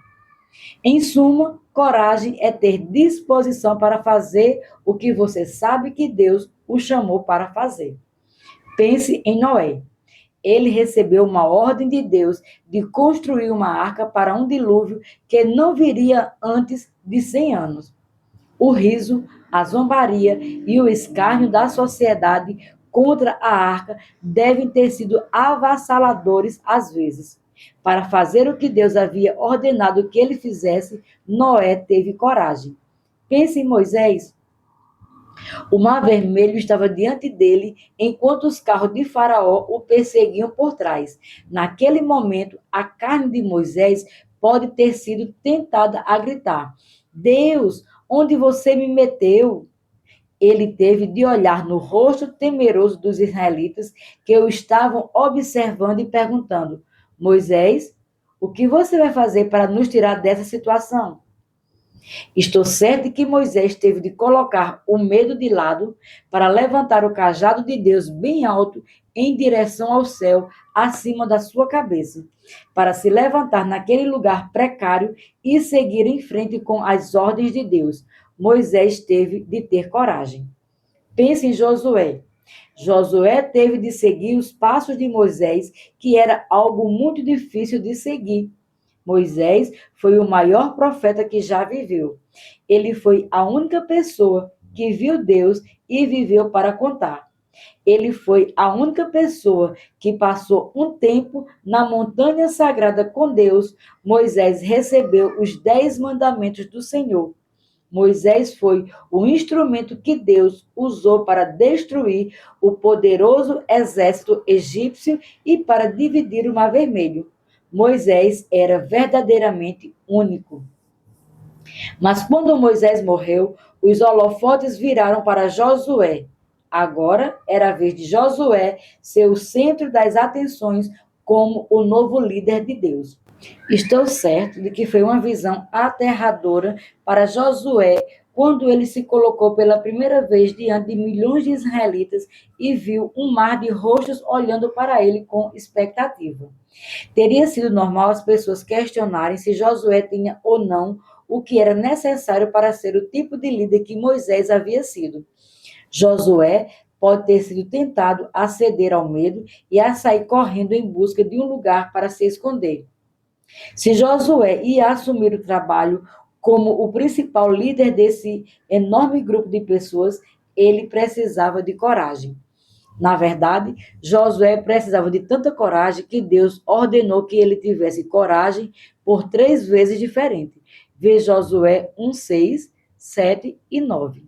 Em suma, coragem é ter disposição para fazer o que você sabe que Deus o chamou para fazer. Pense em Noé. Ele recebeu uma ordem de Deus de construir uma arca para um dilúvio que não viria antes de 100 anos. O riso, a zombaria e o escárnio da sociedade contra a arca devem ter sido avassaladores às vezes. Para fazer o que Deus havia ordenado que ele fizesse, Noé teve coragem. Pense em Moisés. O mar vermelho estava diante dele, enquanto os carros de Faraó o perseguiam por trás. Naquele momento, a carne de Moisés pode ter sido tentada a gritar: Deus, onde você me meteu? Ele teve de olhar no rosto temeroso dos israelitas que o estavam observando e perguntando: Moisés, o que você vai fazer para nos tirar dessa situação? Estou certo de que Moisés teve de colocar o medo de lado para levantar o cajado de Deus bem alto em direção ao céu, acima da sua cabeça, para se levantar naquele lugar precário e seguir em frente com as ordens de Deus. Moisés teve de ter coragem. Pense em Josué. Josué teve de seguir os passos de Moisés, que era algo muito difícil de seguir. Moisés foi o maior profeta que já viveu. Ele foi a única pessoa que viu Deus e viveu para contar. Ele foi a única pessoa que passou um tempo na montanha sagrada com Deus. Moisés recebeu os 10 mandamentos do Senhor. Moisés foi o instrumento que Deus usou para destruir o poderoso exército egípcio e para dividir o Mar Vermelho. Moisés era verdadeiramente único. Mas quando Moisés morreu, os holofotes viraram para Josué. Agora era a vez de Josué ser o centro das atenções como o novo líder de Deus. Estou certo de que foi uma visão aterradora para Josué quando ele se colocou pela primeira vez diante de milhões de israelitas e viu um mar de rostos olhando para ele com expectativa. Teria sido normal as pessoas questionarem se Josué tinha ou não o que era necessário para ser o tipo de líder que Moisés havia sido. Josué pode ter sido tentado a ceder ao medo e a sair correndo em busca de um lugar para se esconder. Se Josué ia assumir o trabalho como o principal líder desse enorme grupo de pessoas, ele precisava de coragem. Na verdade, Josué precisava de tanta coragem que Deus ordenou que ele tivesse coragem por 3 vezes diferentes. Vê Josué 1, 6, 7 e 9.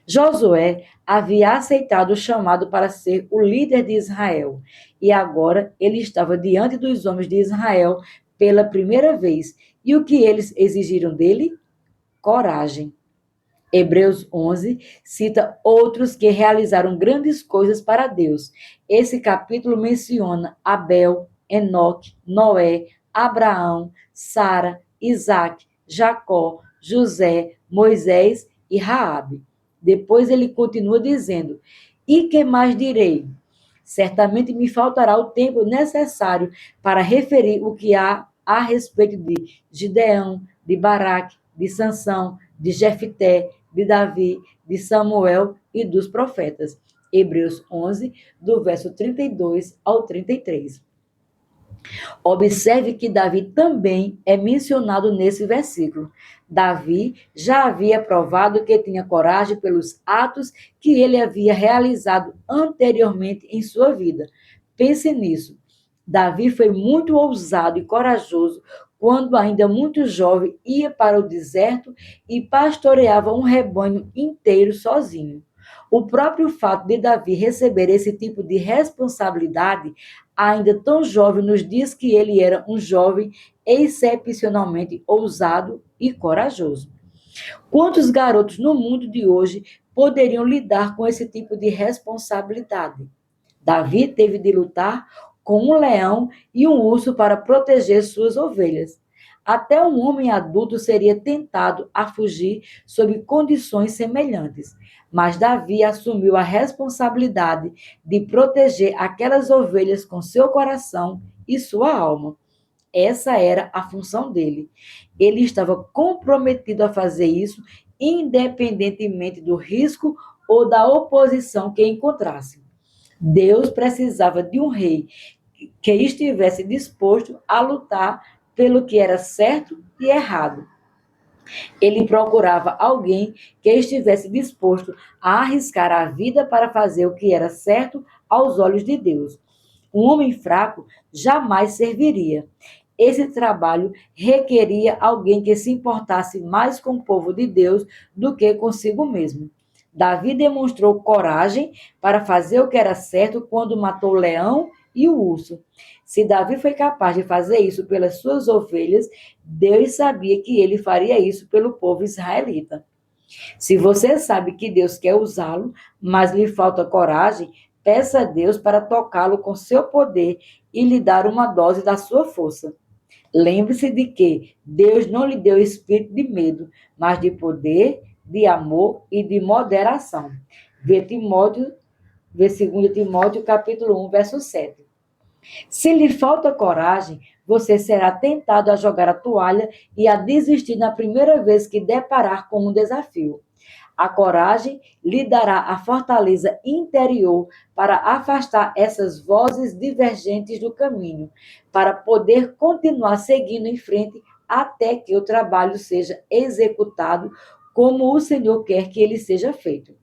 Josué havia aceitado o chamado para ser o líder de Israel e agora ele estava diante dos homens de Israel pela primeira vez. E o que eles exigiram dele? Coragem. Hebreus 11 cita outros que realizaram grandes coisas para Deus. Esse capítulo menciona Abel, Enoque, Noé, Abraão, Sara, Isaac, Jacó, José, Moisés e Raabe. Depois ele continua dizendo: E que mais direi? Certamente me faltará o tempo necessário para referir o que há a respeito de Gideão, de Baraque, de Sansão, de Jefté, de Davi, de Samuel e dos profetas. Hebreus 11, do verso 32 ao 33. Observe que Davi também é mencionado nesse versículo. Davi já havia provado que tinha coragem pelos atos que ele havia realizado anteriormente em sua vida. Pense nisso. Davi foi muito ousado e corajoso quando, ainda muito jovem, ia para o deserto e pastoreava um rebanho inteiro sozinho. O próprio fato de Davi receber esse tipo de responsabilidade, ainda tão jovem, nos diz que ele era um jovem excepcionalmente ousado e corajoso. Quantos garotos no mundo de hoje poderiam lidar com esse tipo de responsabilidade? Davi teve de lutar com um leão e um urso para proteger suas ovelhas. Até um homem adulto seria tentado a fugir sob condições semelhantes. Mas Davi assumiu a responsabilidade de proteger aquelas ovelhas com seu coração e sua alma. Essa era a função dele. Ele estava comprometido a fazer isso, independentemente do risco ou da oposição que encontrasse. Deus precisava de um rei que estivesse disposto a lutar pelo que era certo e errado. Ele procurava alguém que estivesse disposto a arriscar a vida para fazer o que era certo aos olhos de Deus. Um homem fraco jamais serviria. Esse trabalho requeria alguém que se importasse mais com o povo de Deus do que consigo mesmo. Davi demonstrou coragem para fazer o que era certo quando matou o leão e o urso. Se Davi foi capaz de fazer isso pelas suas ovelhas, Deus sabia que ele faria isso pelo povo israelita. Se você sabe que Deus quer usá-lo, mas lhe falta coragem, peça a Deus para tocá-lo com seu poder e lhe dar uma dose da sua força. Lembre-se de que Deus não lhe deu espírito de medo, mas de poder, de amor e de moderação. Vê 2 Timóteo, capítulo 1, verso 7. Se lhe falta coragem, você será tentado a jogar a toalha e a desistir na primeira vez que deparar com um desafio. A coragem lhe dará a fortaleza interior para afastar essas vozes divergentes do caminho, para poder continuar seguindo em frente até que o trabalho seja executado como o Senhor quer que ele seja feito.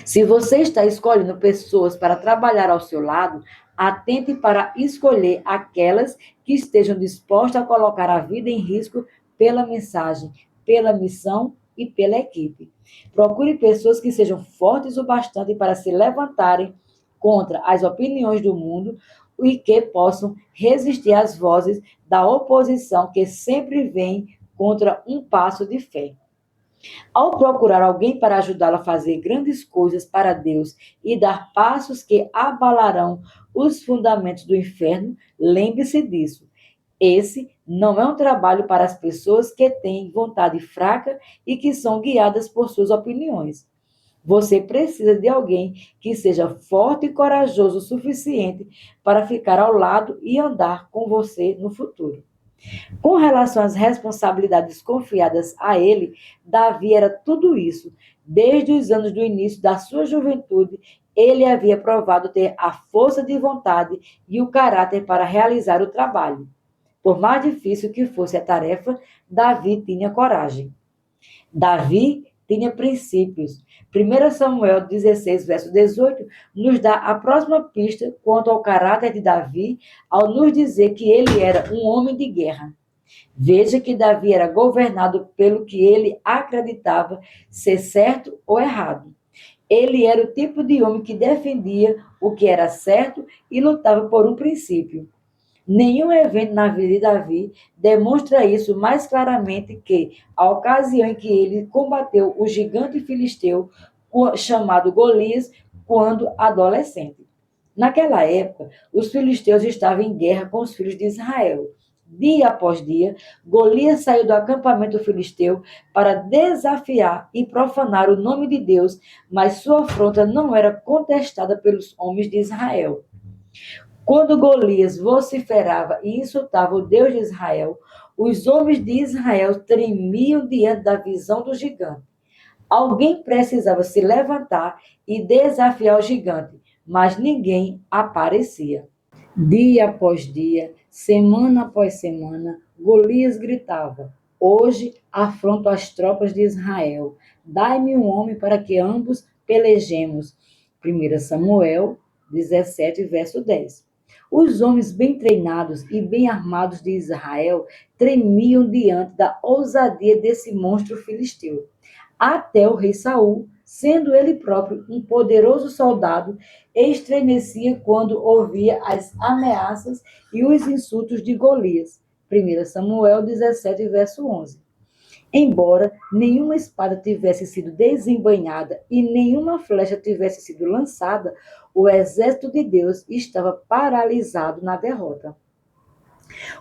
Se você está escolhendo pessoas para trabalhar ao seu lado, atente para escolher aquelas que estejam dispostas a colocar a vida em risco pela mensagem, pela missão e pela equipe. Procure pessoas que sejam fortes o bastante para se levantarem contra as opiniões do mundo e que possam resistir às vozes da oposição que sempre vem contra um passo de fé. Ao procurar alguém para ajudá-lo a fazer grandes coisas para Deus e dar passos que abalarão os fundamentos do inferno, lembre-se disso. Esse não é um trabalho para as pessoas que têm vontade fraca e que são guiadas por suas opiniões. Você precisa de alguém que seja forte e corajoso o suficiente para ficar ao lado e andar com você no futuro. Com relação às responsabilidades confiadas a ele, Davi era tudo isso. Desde os anos do início da sua juventude, ele havia provado ter a força de vontade e o caráter para realizar o trabalho. Por mais difícil que fosse a tarefa, Davi tinha coragem. Davi tinha princípios. 1 Samuel 16, verso 18, nos dá a próxima pista quanto ao caráter de Davi, ao nos dizer que ele era um homem de guerra. Veja que Davi era governado pelo que ele acreditava ser certo ou errado. Ele era o tipo de homem que defendia o que era certo e lutava por um princípio. Nenhum evento na vida de Davi demonstra isso mais claramente que a ocasião em que ele combateu o gigante filisteu chamado Golias quando adolescente. Naquela época, os filisteus estavam em guerra com os filhos de Israel. Dia após dia, Golias saiu do acampamento filisteu para desafiar e profanar o nome de Deus, mas sua afronta não era contestada pelos homens de Israel. Quando Golias vociferava e insultava o Deus de Israel, os homens de Israel tremiam diante da visão do gigante. Alguém precisava se levantar e desafiar o gigante, mas ninguém aparecia. Dia após dia, semana após semana, Golias gritava: Hoje afronto as tropas de Israel. Dai-me um homem para que ambos pelejemos. 1 Samuel 17, verso 10. Os homens bem treinados e bem armados de Israel tremiam diante da ousadia desse monstro filisteu. Até o rei Saul, sendo ele próprio um poderoso soldado, estremecia quando ouvia as ameaças e os insultos de Golias. 1 Samuel 17, verso 11. Embora nenhuma espada tivesse sido desembainhada e nenhuma flecha tivesse sido lançada, o exército de Deus estava paralisado na derrota.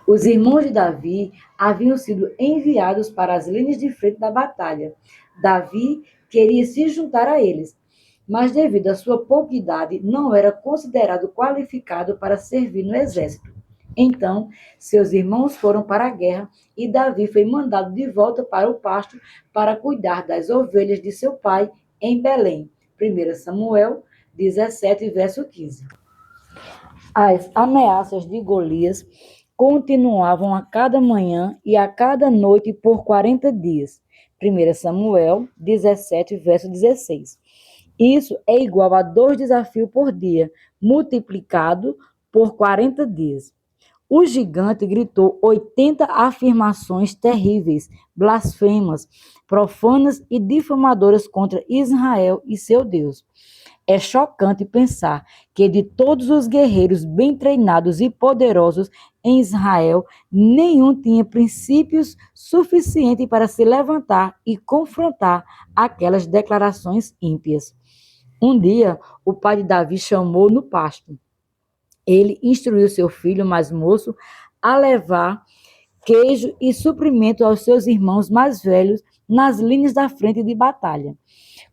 Os irmãos de Davi haviam sido enviados para as linhas de frente da batalha. Davi queria se juntar a eles, mas devido à sua pouca idade, não era considerado qualificado para servir no exército. Então, seus irmãos foram para a guerra e Davi foi mandado de volta para o pasto para cuidar das ovelhas de seu pai em Belém. 1 Samuel 17, verso 15. As ameaças de Golias continuavam a cada manhã e a cada noite por 40 dias. 1 Samuel 17, verso 16. Isso é igual a 2 desafios por dia, multiplicado por 40 dias. O gigante gritou 80 afirmações terríveis, blasfemas, profanas e difamadoras contra Israel e seu Deus. É chocante pensar que de todos os guerreiros bem treinados e poderosos em Israel, nenhum tinha princípios suficientes para se levantar e confrontar aquelas declarações ímpias. Um dia, o pai de Davi chamou no pasto. Ele instruiu seu filho mais moço a levar queijo e suprimento aos seus irmãos mais velhos nas linhas da frente de batalha.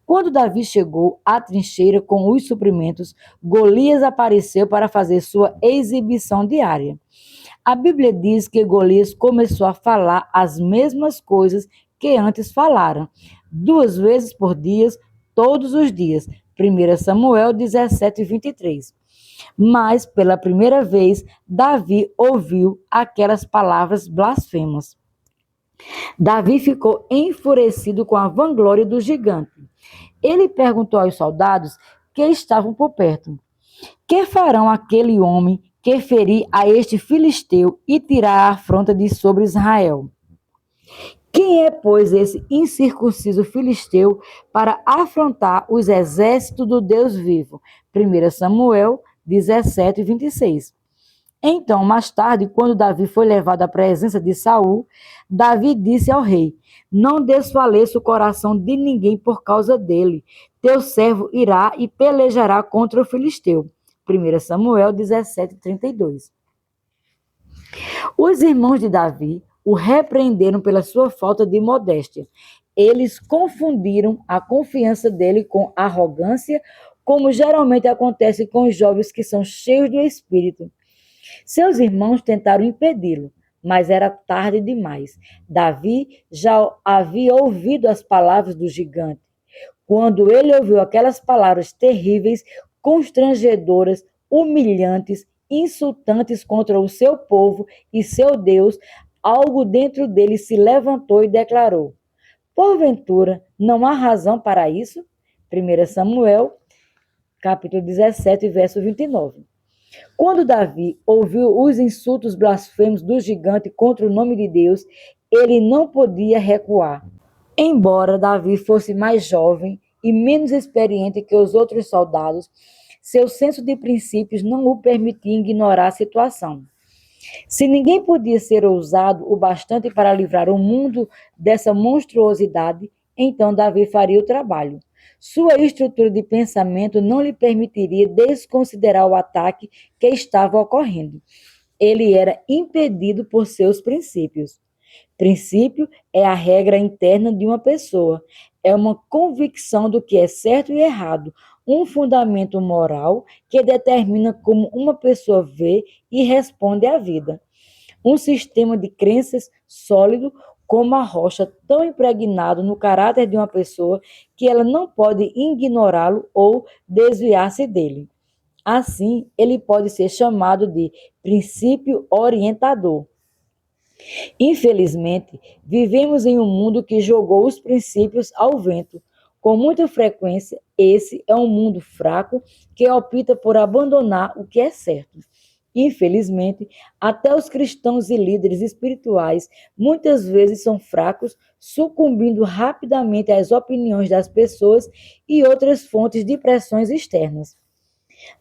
Quando Davi chegou à trincheira com os suprimentos, Golias apareceu para fazer sua exibição diária. A Bíblia diz que Golias começou a falar as mesmas coisas que antes falaram, 2 vezes por dia, todos os dias. 1 Samuel 17, 23. Mas, pela primeira vez, Davi ouviu aquelas palavras blasfemas. Davi ficou enfurecido com a vanglória do gigante. Ele perguntou aos soldados que estavam por perto: que farão aquele homem que ferir a este filisteu e tirar a afronta de sobre Israel? Quem é, pois, esse incircunciso filisteu para afrontar os exércitos do Deus vivo? 1 Samuel 17, 26. Então, mais tarde, quando Davi foi levado à presença de Saul, Davi disse ao rei: não desfaleça o coração de ninguém por causa dele. Teu servo irá e pelejará contra o filisteu. 1 Samuel 17, 32. Os irmãos de Davi o repreenderam pela sua falta de modéstia. Eles confundiram a confiança dele com arrogância, como geralmente acontece com os jovens que são cheios do Espírito. Seus irmãos tentaram impedi-lo, mas era tarde demais. Davi já havia ouvido as palavras do gigante. Quando ele ouviu aquelas palavras terríveis, constrangedoras, humilhantes, insultantes contra o seu povo e seu Deus, algo dentro dele se levantou e declarou: porventura, não há razão para isso? 1 Samuel, capítulo 17, verso 29. Quando Davi ouviu os insultos blasfemos do gigante contra o nome de Deus, ele não podia recuar. Embora Davi fosse mais jovem e menos experiente que os outros soldados, seu senso de princípios não o permitia ignorar a situação. Se ninguém podia ser ousado o bastante para livrar o mundo dessa monstruosidade, então Davi faria o trabalho. Sua estrutura de pensamento não lhe permitiria desconsiderar o ataque que estava ocorrendo. Ele era impedido por seus princípios. Princípio é a regra interna de uma pessoa. É uma convicção do que é certo e errado, um fundamento moral que determina como uma pessoa vê e responde à vida. Um sistema de crenças sólido como a rocha, tão impregnado no caráter de uma pessoa que ela não pode ignorá-lo ou desviar-se dele. Assim, ele pode ser chamado de princípio orientador. Infelizmente, vivemos em um mundo que jogou os princípios ao vento. Com muita frequência, esse é um mundo fraco que opta por abandonar o que é certo. Infelizmente, até os cristãos e líderes espirituais muitas vezes são fracos, sucumbindo rapidamente às opiniões das pessoas e outras fontes de pressões externas.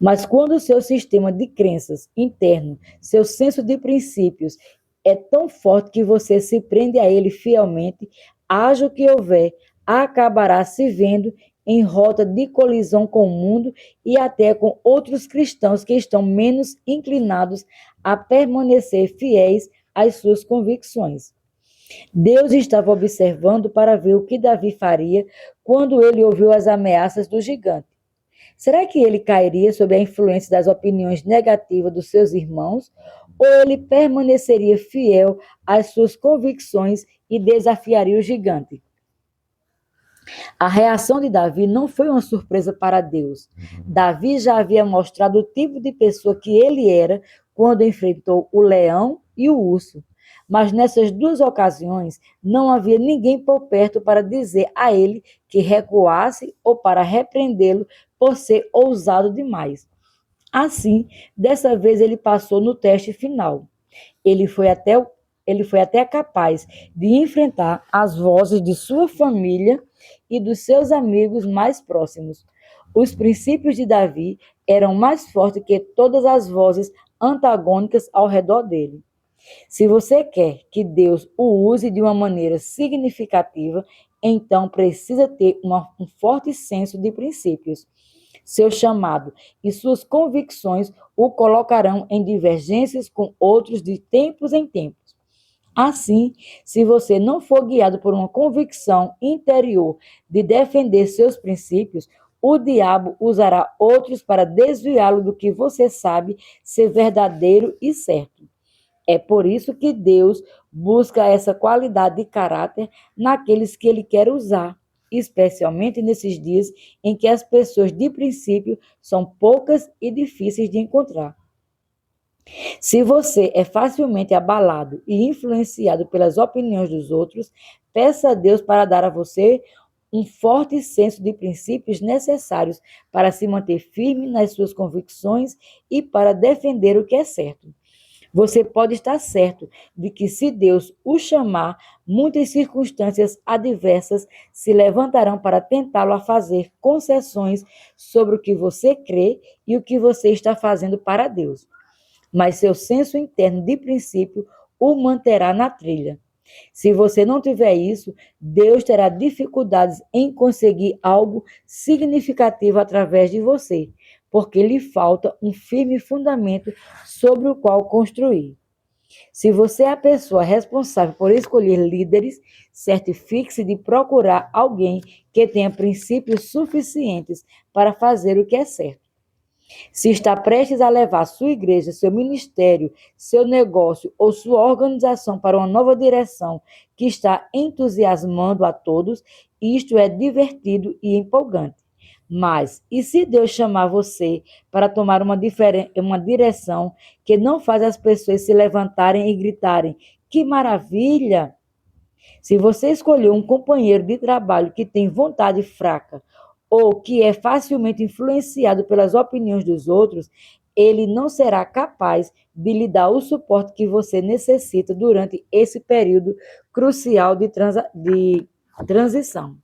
Mas quando o seu sistema de crenças interno, seu senso de princípios é tão forte que você se prende a ele fielmente, haja o que houver, acabará se vendo em rota de colisão com o mundo e até com outros cristãos que estão menos inclinados a permanecer fiéis às suas convicções. Deus estava observando para ver o que Davi faria quando ele ouviu as ameaças do gigante. Será que ele cairia sob a influência das opiniões negativas dos seus irmãos ou ele permaneceria fiel às suas convicções e desafiaria o gigante? A reação de Davi não foi uma surpresa para Deus. Davi já havia mostrado o tipo de pessoa que ele era quando enfrentou o leão e o urso. Mas nessas duas ocasiões não havia ninguém por perto para dizer a ele que recuasse ou para repreendê-lo por ser ousado demais. Assim, dessa vez ele passou no teste final. Ele foi até, ele foi até capaz de enfrentar as vozes de sua família e dos seus amigos mais próximos. Os princípios de Davi eram mais fortes que todas as vozes antagônicas ao redor dele. Se você quer que Deus o use de uma maneira significativa, então precisa ter um forte senso de princípios. Seu chamado e suas convicções o colocarão em divergências com outros de tempos em tempos. Assim, se você não for guiado por uma convicção interior de defender seus princípios, o diabo usará outros para desviá-lo do que você sabe ser verdadeiro e certo. É por isso que Deus busca essa qualidade de caráter naqueles que Ele quer usar, especialmente nesses dias em que as pessoas de princípio são poucas e difíceis de encontrar. Se você é facilmente abalado e influenciado pelas opiniões dos outros, peça a Deus para dar a você um forte senso de princípios necessários para se manter firme nas suas convicções e para defender o que é certo. Você pode estar certo de que, se Deus o chamar, muitas circunstâncias adversas se levantarão para tentá-lo a fazer concessões sobre o que você crê e o que você está fazendo para Deus. Mas seu senso interno de princípio o manterá na trilha. Se você não tiver isso, Deus terá dificuldades em conseguir algo significativo através de você, porque lhe falta um firme fundamento sobre o qual construir. Se você é a pessoa responsável por escolher líderes, certifique-se de procurar alguém que tenha princípios suficientes para fazer o que é certo. Se está prestes a levar sua igreja, seu ministério, seu negócio ou sua organização para uma nova direção que está entusiasmando a todos, isto é divertido e empolgante. Mas, e se Deus chamar você para tomar uma direção que não faz as pessoas se levantarem e gritarem: "Que maravilha!"? Se você escolher um companheiro de trabalho que tem vontade fraca ou que é facilmente influenciado pelas opiniões dos outros, ele não será capaz de lhe dar o suporte que você necessita durante esse período crucial de transição.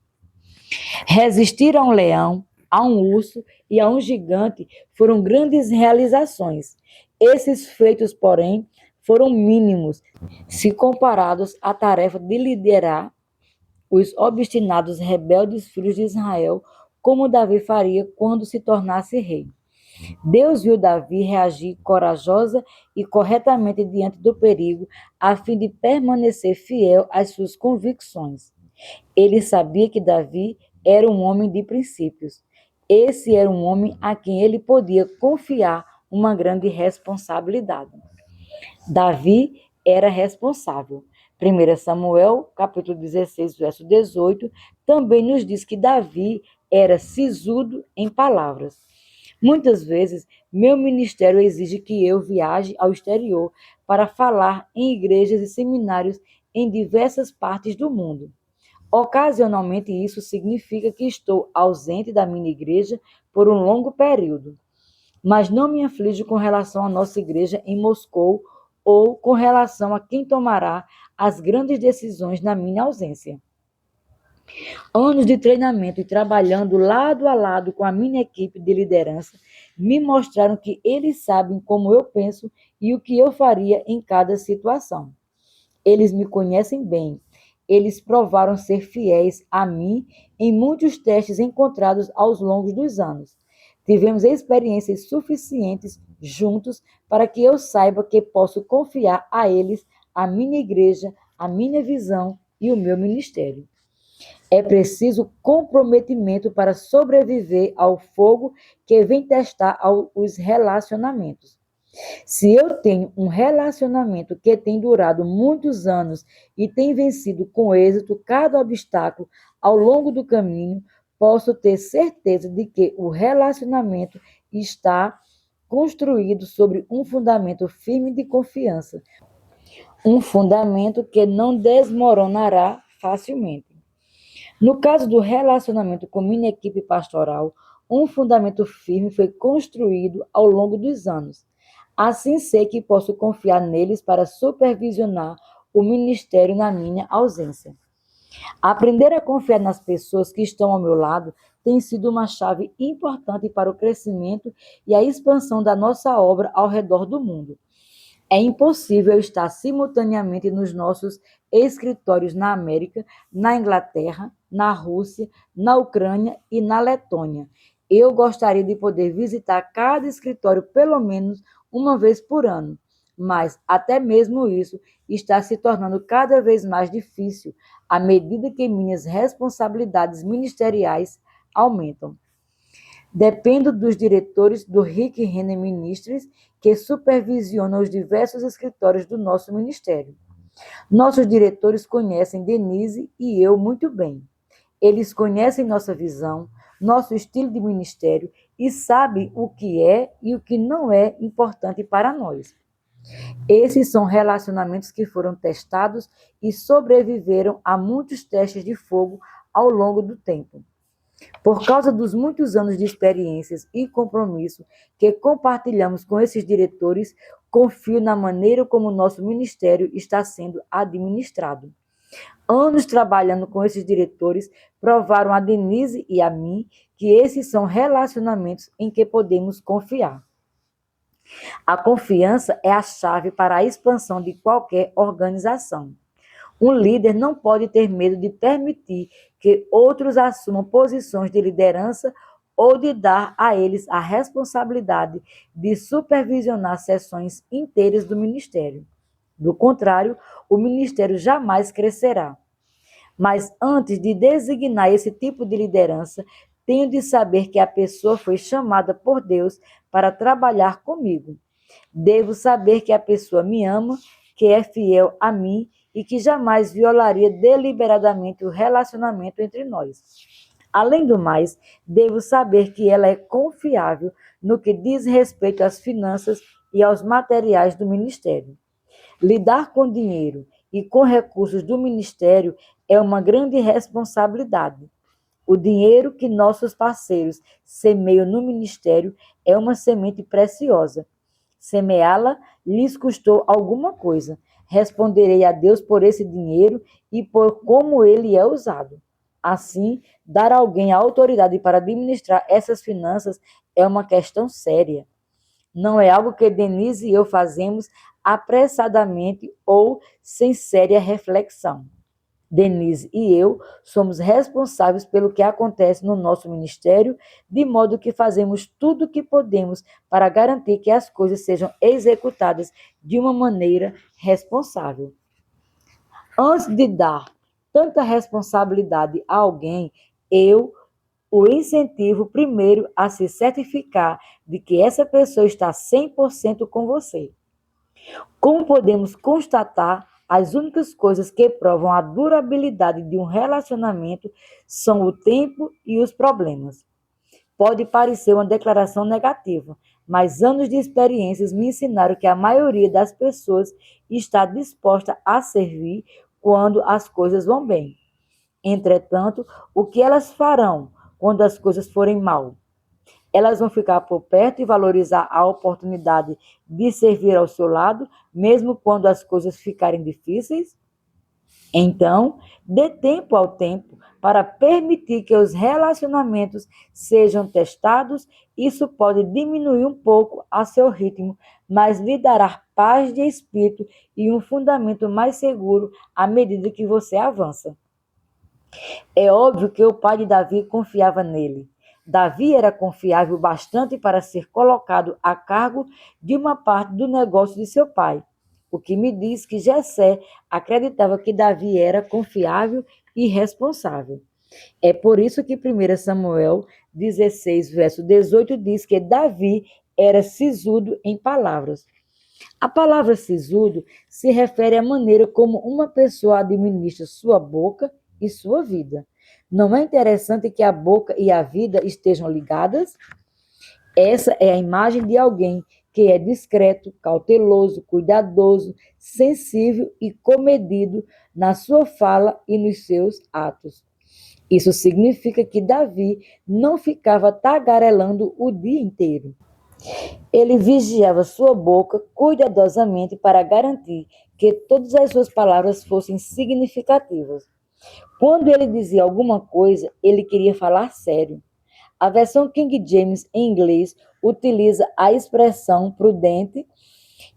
Resistir a um leão, a um urso e a um gigante foram grandes realizações. Esses feitos, porém, foram mínimos se comparados à tarefa de liderar os obstinados rebeldes filhos de Israel, como Davi faria quando se tornasse rei. Deus viu Davi reagir corajosa e corretamente diante do perigo, a fim de permanecer fiel às suas convicções. Ele sabia que Davi era um homem de princípios. Esse era um homem a quem ele podia confiar uma grande responsabilidade. Davi era responsável. 1 Samuel, capítulo 16, verso 18, também nos diz que Davi era sisudo em palavras. Muitas vezes, meu ministério exige que eu viaje ao exterior para falar em igrejas e seminários em diversas partes do mundo. Ocasionalmente, isso significa que estou ausente da minha igreja por um longo período. Mas não me aflijo com relação à nossa igreja em Moscou ou com relação a quem tomará as grandes decisões na minha ausência. Anos de treinamento e trabalhando lado a lado com a minha equipe de liderança me mostraram que eles sabem como eu penso e o que eu faria em cada situação. Eles me conhecem bem. Eles provaram ser fiéis a mim em muitos testes encontrados ao longo dos anos. Tivemos experiências suficientes juntos para que eu saiba que posso confiar a eles a minha igreja, a minha visão e o meu ministério. É preciso comprometimento para sobreviver ao fogo que vem testar os relacionamentos. Se eu tenho um relacionamento que tem durado muitos anos e tem vencido com êxito cada obstáculo ao longo do caminho, posso ter certeza de que o relacionamento está construído sobre um fundamento firme de confiança. um fundamento que não desmoronará facilmente. No caso do relacionamento com minha equipe pastoral, um fundamento firme foi construído ao longo dos anos. Assim sei que posso confiar neles para supervisionar o ministério na minha ausência. Aprender a confiar nas pessoas que estão ao meu lado tem sido uma chave importante para o crescimento e a expansão da nossa obra ao redor do mundo. É impossível estar simultaneamente nos nossos escritórios na América, na Inglaterra, na Rússia, na Ucrânia e na Letônia. Eu gostaria de poder visitar cada escritório pelo menos uma vez por ano, mas até mesmo isso está se tornando cada vez mais difícil à medida que minhas responsabilidades ministeriais aumentam. Dependo dos diretores do Rick Renner Ministries, que supervisionam os diversos escritórios do nosso ministério. Nossos diretores conhecem Denise e eu muito bem. Eles conhecem nossa visão, nosso estilo de ministério e sabem o que é e o que não é importante para nós. Esses são relacionamentos que foram testados e sobreviveram a muitos testes de fogo ao longo do tempo. Por causa dos muitos anos de experiências e compromisso que compartilhamos com esses diretores, confio na maneira como o nosso ministério está sendo administrado. Anos trabalhando com esses diretores provaram a Denise e a mim que esses são relacionamentos em que podemos confiar. A confiança é a chave para a expansão de qualquer organização. Um líder não pode ter medo de permitir que outros assumam posições de liderança ou de dar a eles a responsabilidade de supervisionar sessões inteiras do ministério. Do contrário, o ministério jamais crescerá. Mas antes de designar esse tipo de liderança, tenho de saber que a pessoa foi chamada por Deus para trabalhar comigo. Devo saber que a pessoa me ama, que é fiel a mim e que jamais violaria deliberadamente o relacionamento entre nós. Além do mais, devo saber que ela é confiável no que diz respeito às finanças e aos materiais do ministério. Lidar com dinheiro e com recursos do ministério é uma grande responsabilidade. O dinheiro que nossos parceiros semeiam no ministério é uma semente preciosa. Semeá-la lhes custou alguma coisa. Responderei a Deus por esse dinheiro e por como ele é usado. Assim, dar a alguém a autoridade para administrar essas finanças é uma questão séria. Não é algo que Denise e eu fazemos apressadamente ou sem séria reflexão. Denise e eu somos responsáveis pelo que acontece no nosso ministério, de modo que fazemos tudo o que podemos para garantir que as coisas sejam executadas de uma maneira responsável. Antes de dar tanta responsabilidade a alguém, eu o incentivo primeiro a se certificar de que essa pessoa está 100% com você. Como podemos constatar, as únicas coisas que provam a durabilidade de um relacionamento são o tempo e os problemas. Pode parecer uma declaração negativa, mas anos de experiências me ensinaram que a maioria das pessoas está disposta a servir quando as coisas vão bem. Entretanto, o que elas farão quando as coisas forem mal? Elas vão ficar por perto e valorizar a oportunidade de servir ao seu lado, mesmo quando as coisas ficarem difíceis? Então, dê tempo ao tempo para permitir que os relacionamentos sejam testados. Isso pode diminuir um pouco a seu ritmo, mas lhe dará paz de espírito e um fundamento mais seguro à medida que você avança. É óbvio que o pai de Davi confiava nele. Davi era confiável bastante para ser colocado a cargo de uma parte do negócio de seu pai, o que me diz que Jessé acreditava que Davi era confiável e responsável. É por isso que 1 Samuel 16, verso 18 diz que Davi era sisudo em palavras. A palavra sisudo se refere à maneira como uma pessoa administra sua boca e sua vida. Não é interessante que a boca e a vida estejam ligadas? Essa é a imagem de alguém que é discreto, cauteloso, cuidadoso, sensível e comedido na sua fala e nos seus atos. Isso significa que Davi não ficava tagarelando o dia inteiro. Ele vigiava sua boca cuidadosamente para garantir que todas as suas palavras fossem significativas. Quando ele dizia alguma coisa, ele queria falar sério. A versão King James em inglês utiliza a expressão prudente,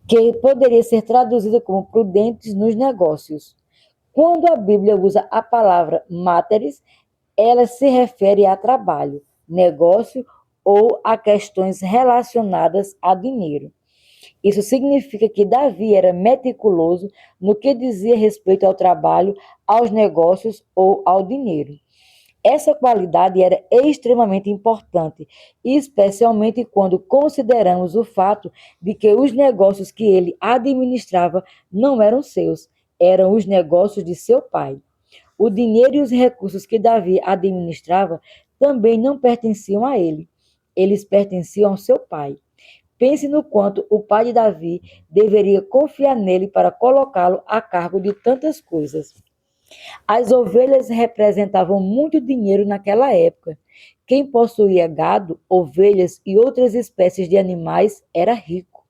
que poderia ser traduzida como prudentes nos negócios. Quando a Bíblia usa a palavra materis, ela se refere a trabalho, negócio ou a questões relacionadas a dinheiro. Isso significa que Davi era meticuloso no que dizia respeito ao trabalho, aos negócios ou ao dinheiro. Essa qualidade era extremamente importante, especialmente quando consideramos o fato de que os negócios que ele administrava não eram seus, eram os negócios de seu pai. O dinheiro e os recursos que Davi administrava também não pertenciam a ele, eles pertenciam ao seu pai. Pense no quanto o pai de Davi deveria confiar nele para colocá-lo a cargo de tantas coisas. As ovelhas representavam muito dinheiro naquela época. Quem possuía gado, ovelhas e outras espécies de animais era rico.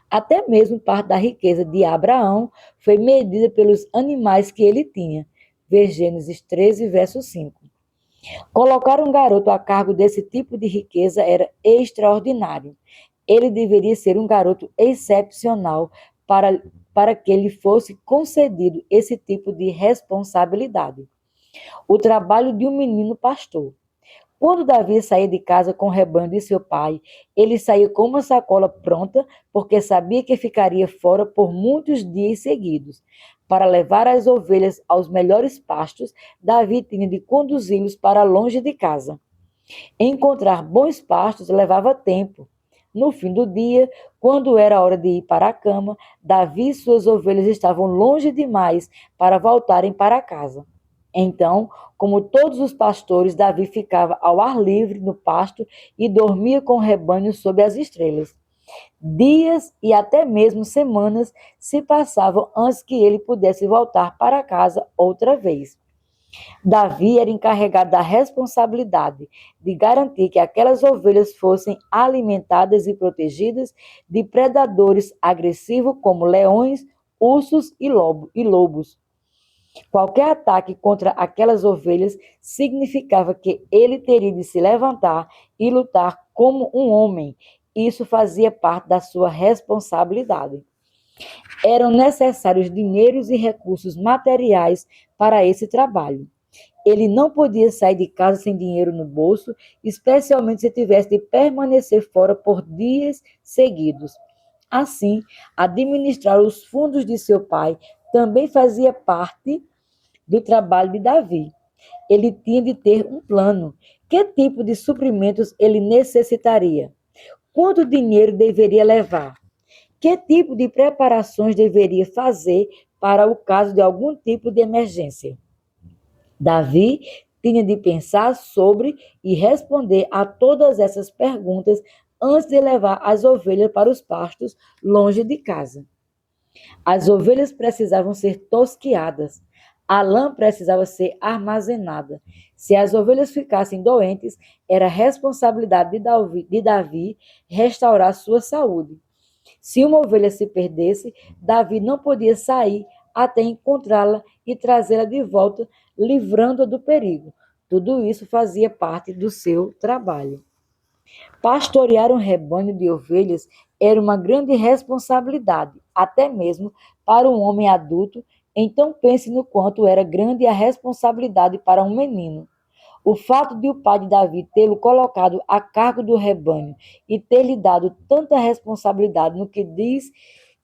Até mesmo parte da riqueza de Abraão foi medida pelos animais que ele tinha. Ver Gênesis 13, verso 5. Colocar um garoto a cargo desse tipo de riqueza era extraordinário. Ele deveria ser um garoto excepcional para que lhe fosse concedido esse tipo de responsabilidade. O trabalho de um menino pastor. Quando Davi saía de casa com o rebanho de seu pai, ele saía com uma sacola pronta, porque sabia que ficaria fora por muitos dias seguidos. Para levar as ovelhas aos melhores pastos, Davi tinha de conduzi-los para longe de casa. Encontrar bons pastos levava tempo. No fim do dia, quando era a hora de ir para a cama, Davi e suas ovelhas estavam longe demais para voltarem para casa. Então, como todos os pastores, Davi ficava ao ar livre no pasto e dormia com o rebanho sob as estrelas. Dias e até mesmo semanas se passavam antes que ele pudesse voltar para casa outra vez. Davi era encarregado da responsabilidade de garantir que aquelas ovelhas fossem alimentadas e protegidas de predadores agressivos como leões, ursos e lobos. Qualquer ataque contra aquelas ovelhas significava que ele teria de se levantar e lutar como um homem. Isso fazia parte da sua responsabilidade. Eram necessários dinheiros e recursos materiais para esse trabalho. Ele não podia sair de casa sem dinheiro no bolso, especialmente se tivesse de permanecer fora por dias seguidos. Assim, administrar os fundos de seu pai também fazia parte do trabalho de Davi. Ele tinha de ter um plano. Que tipo de suprimentos ele necessitaria? Quanto dinheiro deveria levar? Que tipo de preparações deveria fazer para o caso de algum tipo de emergência? Davi tinha de pensar sobre e responder a todas essas perguntas antes de levar as ovelhas para os pastos longe de casa. As ovelhas precisavam ser tosquiadas. A lã precisava ser armazenada. Se as ovelhas ficassem doentes, era responsabilidade de Davi restaurar sua saúde. Se uma ovelha se perdesse, Davi não podia sair até encontrá-la e trazê-la de volta, livrando-a do perigo. Tudo isso fazia parte do seu trabalho. Pastorear um rebanho de ovelhas era uma grande responsabilidade, até mesmo para um homem adulto, então pense no quanto era grande a responsabilidade para um menino. O fato de o pai de Davi tê-lo colocado a cargo do rebanho e ter lhe dado tanta responsabilidade no que diz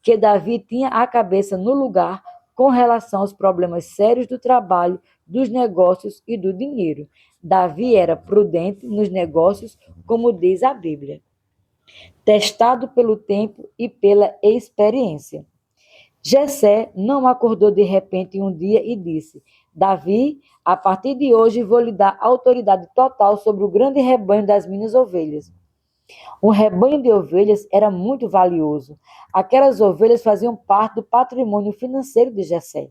que Davi tinha a cabeça no lugar com relação aos problemas sérios do trabalho, dos negócios e do dinheiro. Davi era prudente nos negócios, como diz a Bíblia, testado pelo tempo e pela experiência. Jessé não acordou de repente um dia e disse: Davi, a partir de hoje vou lhe dar autoridade total sobre o grande rebanho das minhas ovelhas. Um rebanho de ovelhas era muito valioso. Aquelas ovelhas faziam parte do patrimônio financeiro de Jessé.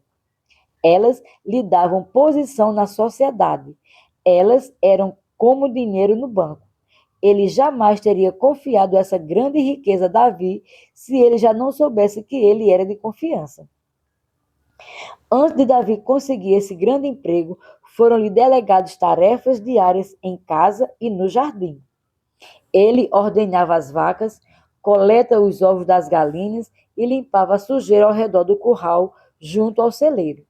Elas lhe davam posição na sociedade. Elas eram como dinheiro no banco. Ele jamais teria confiado essa grande riqueza a Davi se ele já não soubesse que ele era de confiança. Antes de Davi conseguir esse grande emprego, foram-lhe delegadas tarefas diárias em casa e no jardim. Ele ordenhava as vacas, coleta os ovos das galinhas e limpava a sujeira ao redor do curral, junto ao celeiro.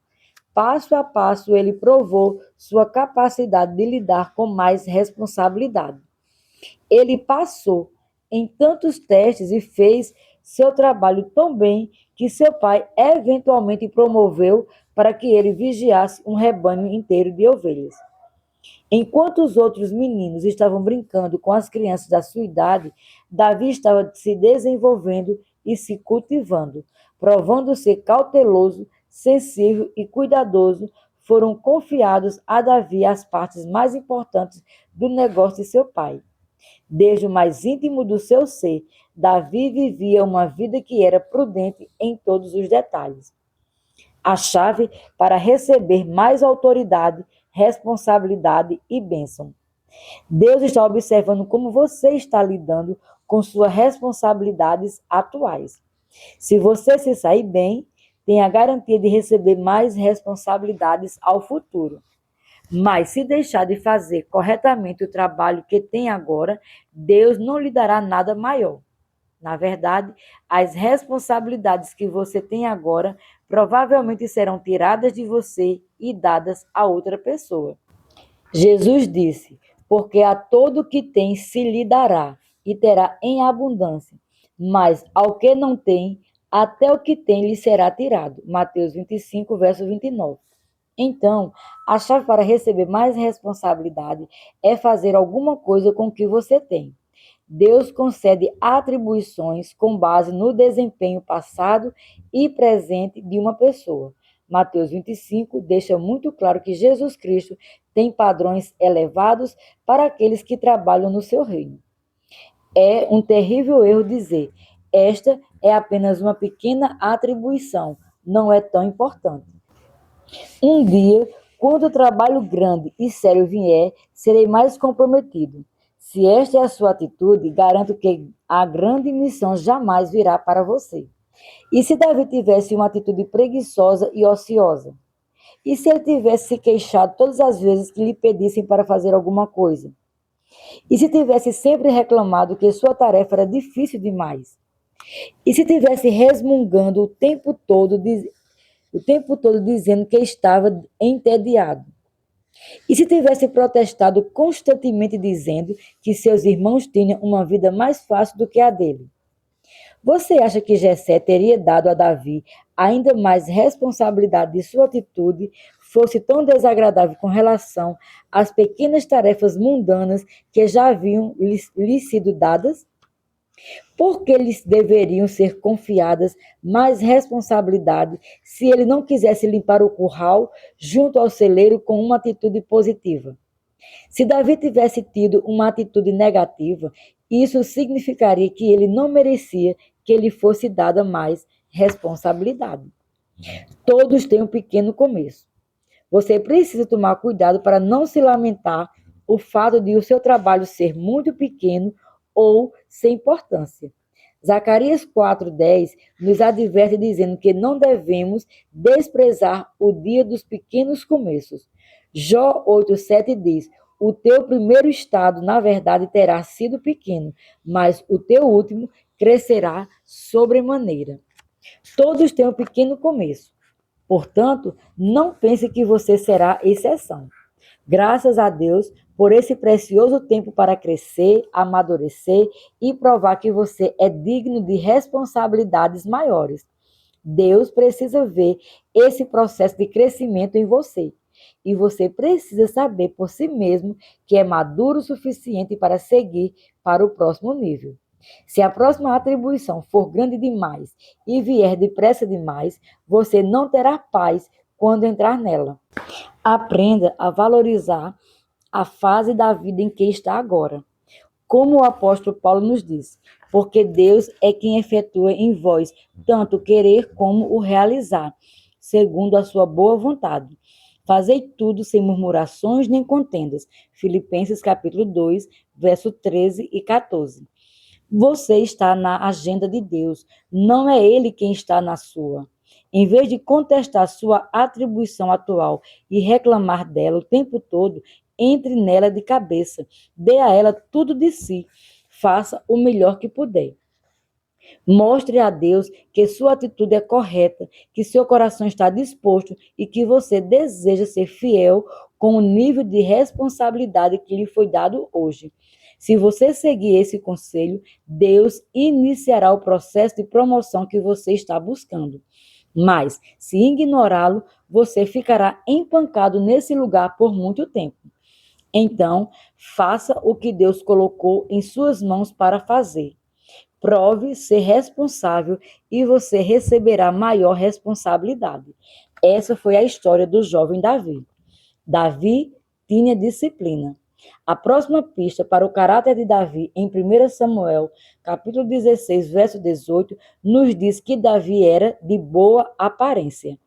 Passo a passo, ele provou sua capacidade de lidar com mais responsabilidade. Ele passou em tantos testes e fez seu trabalho tão bem que seu pai eventualmente promoveu para que ele vigiasse um rebanho inteiro de ovelhas. Enquanto os outros meninos estavam brincando com as crianças da sua idade, Davi estava se desenvolvendo e se cultivando. Provando ser cauteloso, sensível e cuidadoso, foram confiados a Davi as partes mais importantes do negócio de seu pai. Desde o mais íntimo do seu ser, Davi vivia uma vida que era prudente em todos os detalhes. A chave para receber mais autoridade, responsabilidade e bênção. Deus está observando como você está lidando com suas responsabilidades atuais. Se você se sair bem, tem a garantia de receber mais responsabilidades ao futuro. Mas se deixar de fazer corretamente o trabalho que tem agora, Deus não lhe dará nada maior. Na verdade, as responsabilidades que você tem agora provavelmente serão tiradas de você e dadas a outra pessoa. Jesus disse: porque a todo que tem se lhe dará e terá em abundância, mas ao que não tem, até o que tem lhe será tirado. Mateus 25, verso 29. Então, a chave para receber mais responsabilidade é fazer alguma coisa com o que você tem. Deus concede atribuições com base no desempenho passado e presente de uma pessoa. Mateus 25 deixa muito claro que Jesus Cristo tem padrões elevados para aqueles que trabalham no seu reino. É um terrível erro dizer: esta é apenas uma pequena atribuição, não é tão importante. Um dia, quando o trabalho grande e sério vier, serei mais comprometido. Se esta é a sua atitude, garanto que a grande missão jamais virá para você. E se Davi tivesse uma atitude preguiçosa e ociosa? E se ele tivesse se queixado todas as vezes que lhe pedissem para fazer alguma coisa? E se tivesse sempre reclamado que sua tarefa era difícil demais? E se tivesse resmungando o tempo todo dizendo que estava entediado? E se tivesse protestado constantemente dizendo que seus irmãos tinham uma vida mais fácil do que a dele? Você acha que Jessé teria dado a Davi ainda mais responsabilidade de sua atitude fosse tão desagradável com relação às pequenas tarefas mundanas que já haviam lhe sido dadas? Por que lhes deveriam ser confiadas mais responsabilidade se ele não quisesse limpar o curral junto ao celeiro com uma atitude positiva? Se Davi tivesse tido uma atitude negativa, isso significaria que ele não merecia que lhe fosse dada mais responsabilidade. Todos têm um pequeno começo. Você precisa tomar cuidado para não se lamentar o fato de o seu trabalho ser muito pequeno ou sem importância. Zacarias 4,10 nos adverte dizendo que não devemos desprezar o dia dos pequenos começos. Jó 8,7 diz: o teu primeiro estado, na verdade, terá sido pequeno, mas o teu último crescerá sobremaneira. Todos têm um pequeno começo. Portanto, não pense que você será exceção. Graças a Deus por esse precioso tempo para crescer, amadurecer e provar que você é digno de responsabilidades maiores. Deus precisa ver esse processo de crescimento em você. E você precisa saber por si mesmo que é maduro o suficiente para seguir para o próximo nível. Se a próxima atribuição for grande demais e vier depressa demais, você não terá paz quando entrar nela. Aprenda a valorizar a fase da vida em que está agora. Como o apóstolo Paulo nos diz, porque Deus é quem efetua em vós tanto o querer como o realizar, segundo a sua boa vontade. Fazei tudo sem murmurações nem contendas. Filipenses capítulo 2, verso 13 e 14. Você está na agenda de Deus, não é Ele quem está na sua. Em vez de contestar sua atribuição atual e reclamar dela o tempo todo, entre nela de cabeça, dê a ela tudo de si, faça o melhor que puder. Mostre a Deus que sua atitude é correta, que seu coração está disposto e que você deseja ser fiel com o nível de responsabilidade que lhe foi dado hoje. Se você seguir esse conselho, Deus iniciará o processo de promoção que você está buscando. Mas, se ignorá-lo, você ficará empancado nesse lugar por muito tempo. Então, faça o que Deus colocou em suas mãos para fazer. Prove ser responsável e você receberá maior responsabilidade. Essa foi a história do jovem Davi. Davi tinha disciplina. A próxima pista para o caráter de Davi, em 1 Samuel, capítulo 16, verso 18, nos diz que Davi era de boa aparência.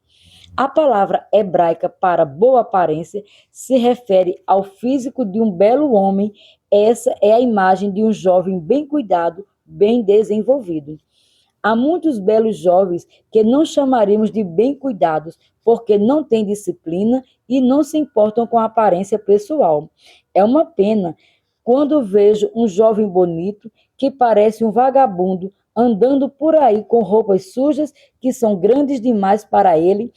A palavra hebraica para boa aparência se refere ao físico de um belo homem. Essa é a imagem de um jovem bem cuidado, bem desenvolvido. Há muitos belos jovens que não chamaríamos de bem cuidados, porque não têm disciplina e não se importam com a aparência pessoal. É uma pena quando vejo um jovem bonito que parece um vagabundo andando por aí com roupas sujas que são grandes demais para ele,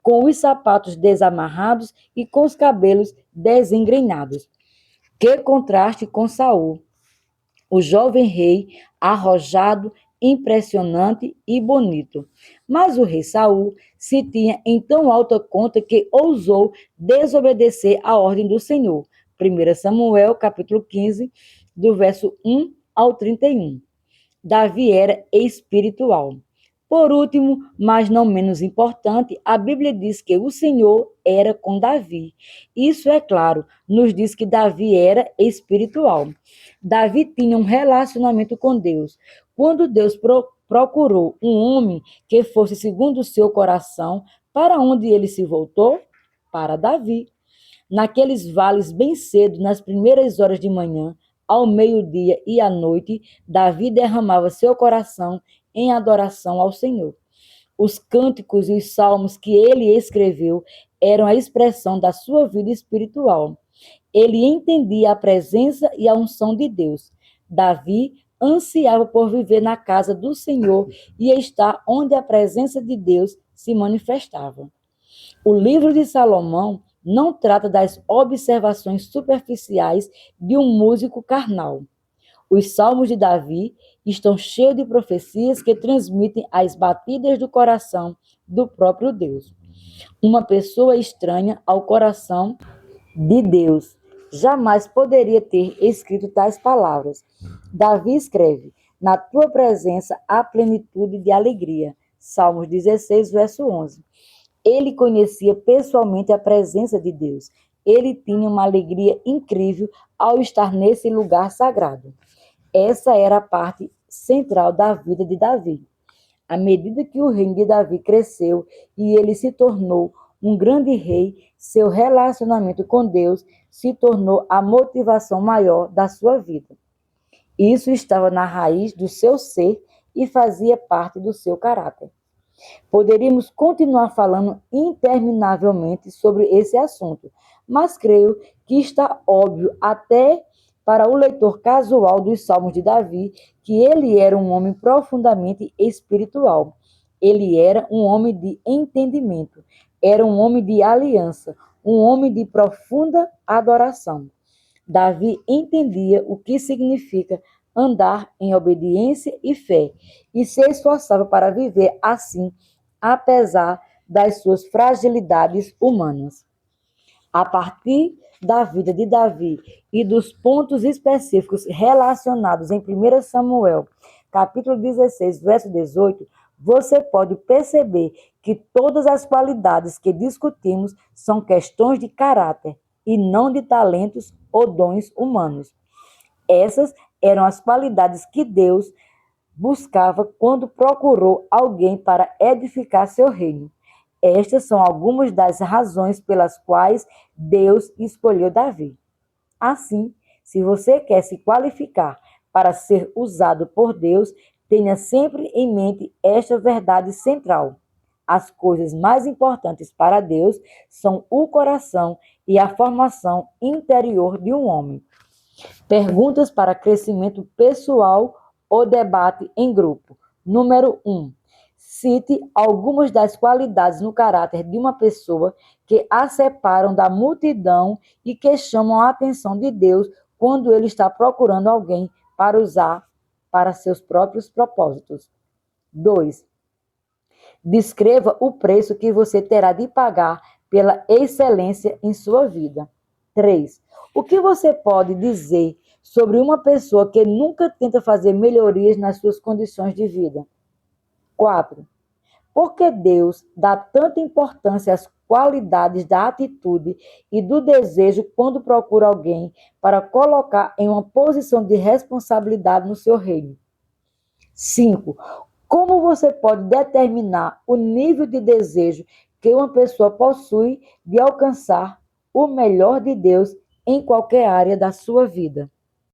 com os sapatos desamarrados e com os cabelos desengrenados. Que contraste com Saul, o jovem rei, arrojado, impressionante e bonito. Mas o rei Saul se tinha em tão alta conta que ousou desobedecer a ordem do Senhor. 1 Samuel, capítulo 15, do verso 1 ao 31. Davi era espiritual. Por último, mas não menos importante, a Bíblia diz que o Senhor era com Davi. Isso, é claro, nos diz que Davi era espiritual. Davi tinha um relacionamento com Deus. Quando Deus procurou um homem que fosse segundo o seu coração, para onde ele se voltou? Para Davi. Naqueles vales bem cedo, nas primeiras horas de manhã, ao meio-dia e à noite, Davi derramava seu coração em adoração ao Senhor. Os cânticos e os salmos que ele escreveu eram a expressão da sua vida espiritual. Ele entendia a presença e a unção de Deus. Davi ansiava por viver na casa do Senhor e estar onde a presença de Deus se manifestava. O livro de Salomão não trata das observações superficiais de um músico carnal. Os salmos de Davi estão cheios de profecias que transmitem as batidas do coração do próprio Deus. Uma pessoa estranha ao coração de Deus jamais poderia ter escrito tais palavras. Davi escreve: na tua presença há plenitude de alegria. Salmos 16, verso 11. Ele conhecia pessoalmente a presença de Deus. Ele tinha uma alegria incrível ao estar nesse lugar sagrado. Essa era a parte central da vida de Davi. À medida que o reino de Davi cresceu e ele se tornou um grande rei, seu relacionamento com Deus se tornou a motivação maior da sua vida. Isso estava na raiz do seu ser e fazia parte do seu caráter. Poderíamos continuar falando interminavelmente sobre esse assunto, mas creio que está óbvio até para o leitor casual dos Salmos de Davi que ele era um homem profundamente espiritual. Ele era um homem de entendimento, era um homem de aliança, um homem de profunda adoração. Davi entendia o que significa andar em obediência e fé, e se esforçava para viver assim, apesar das suas fragilidades humanas. A partir da vida de Davi e dos pontos específicos relacionados em 1 Samuel, capítulo 16, verso 18, você pode perceber que todas as qualidades que discutimos são questões de caráter e não de talentos ou dons humanos. Essas eram as qualidades que Deus buscava quando procurou alguém para edificar seu reino. Estas são algumas das razões pelas quais Deus escolheu Davi. Assim, se você quer se qualificar para ser usado por Deus, tenha sempre em mente esta verdade central. As coisas mais importantes para Deus são o coração e a formação interior de um homem. Perguntas para crescimento pessoal ou debate em grupo. Número 1. Cite algumas das qualidades no caráter de uma pessoa que a separam da multidão e que chamam a atenção de Deus quando ele está procurando alguém para usar para seus próprios propósitos. 2. Descreva o preço que você terá de pagar pela excelência em sua vida. 3. O que você pode dizer sobre uma pessoa que nunca tenta fazer melhorias nas suas condições de vida? 4. Por que Deus dá tanta importância às qualidades da atitude e do desejo quando procura alguém para colocar em uma posição de responsabilidade no seu reino? 5. Como você pode determinar o nível de desejo que uma pessoa possui de alcançar o melhor de Deus em qualquer área da sua vida?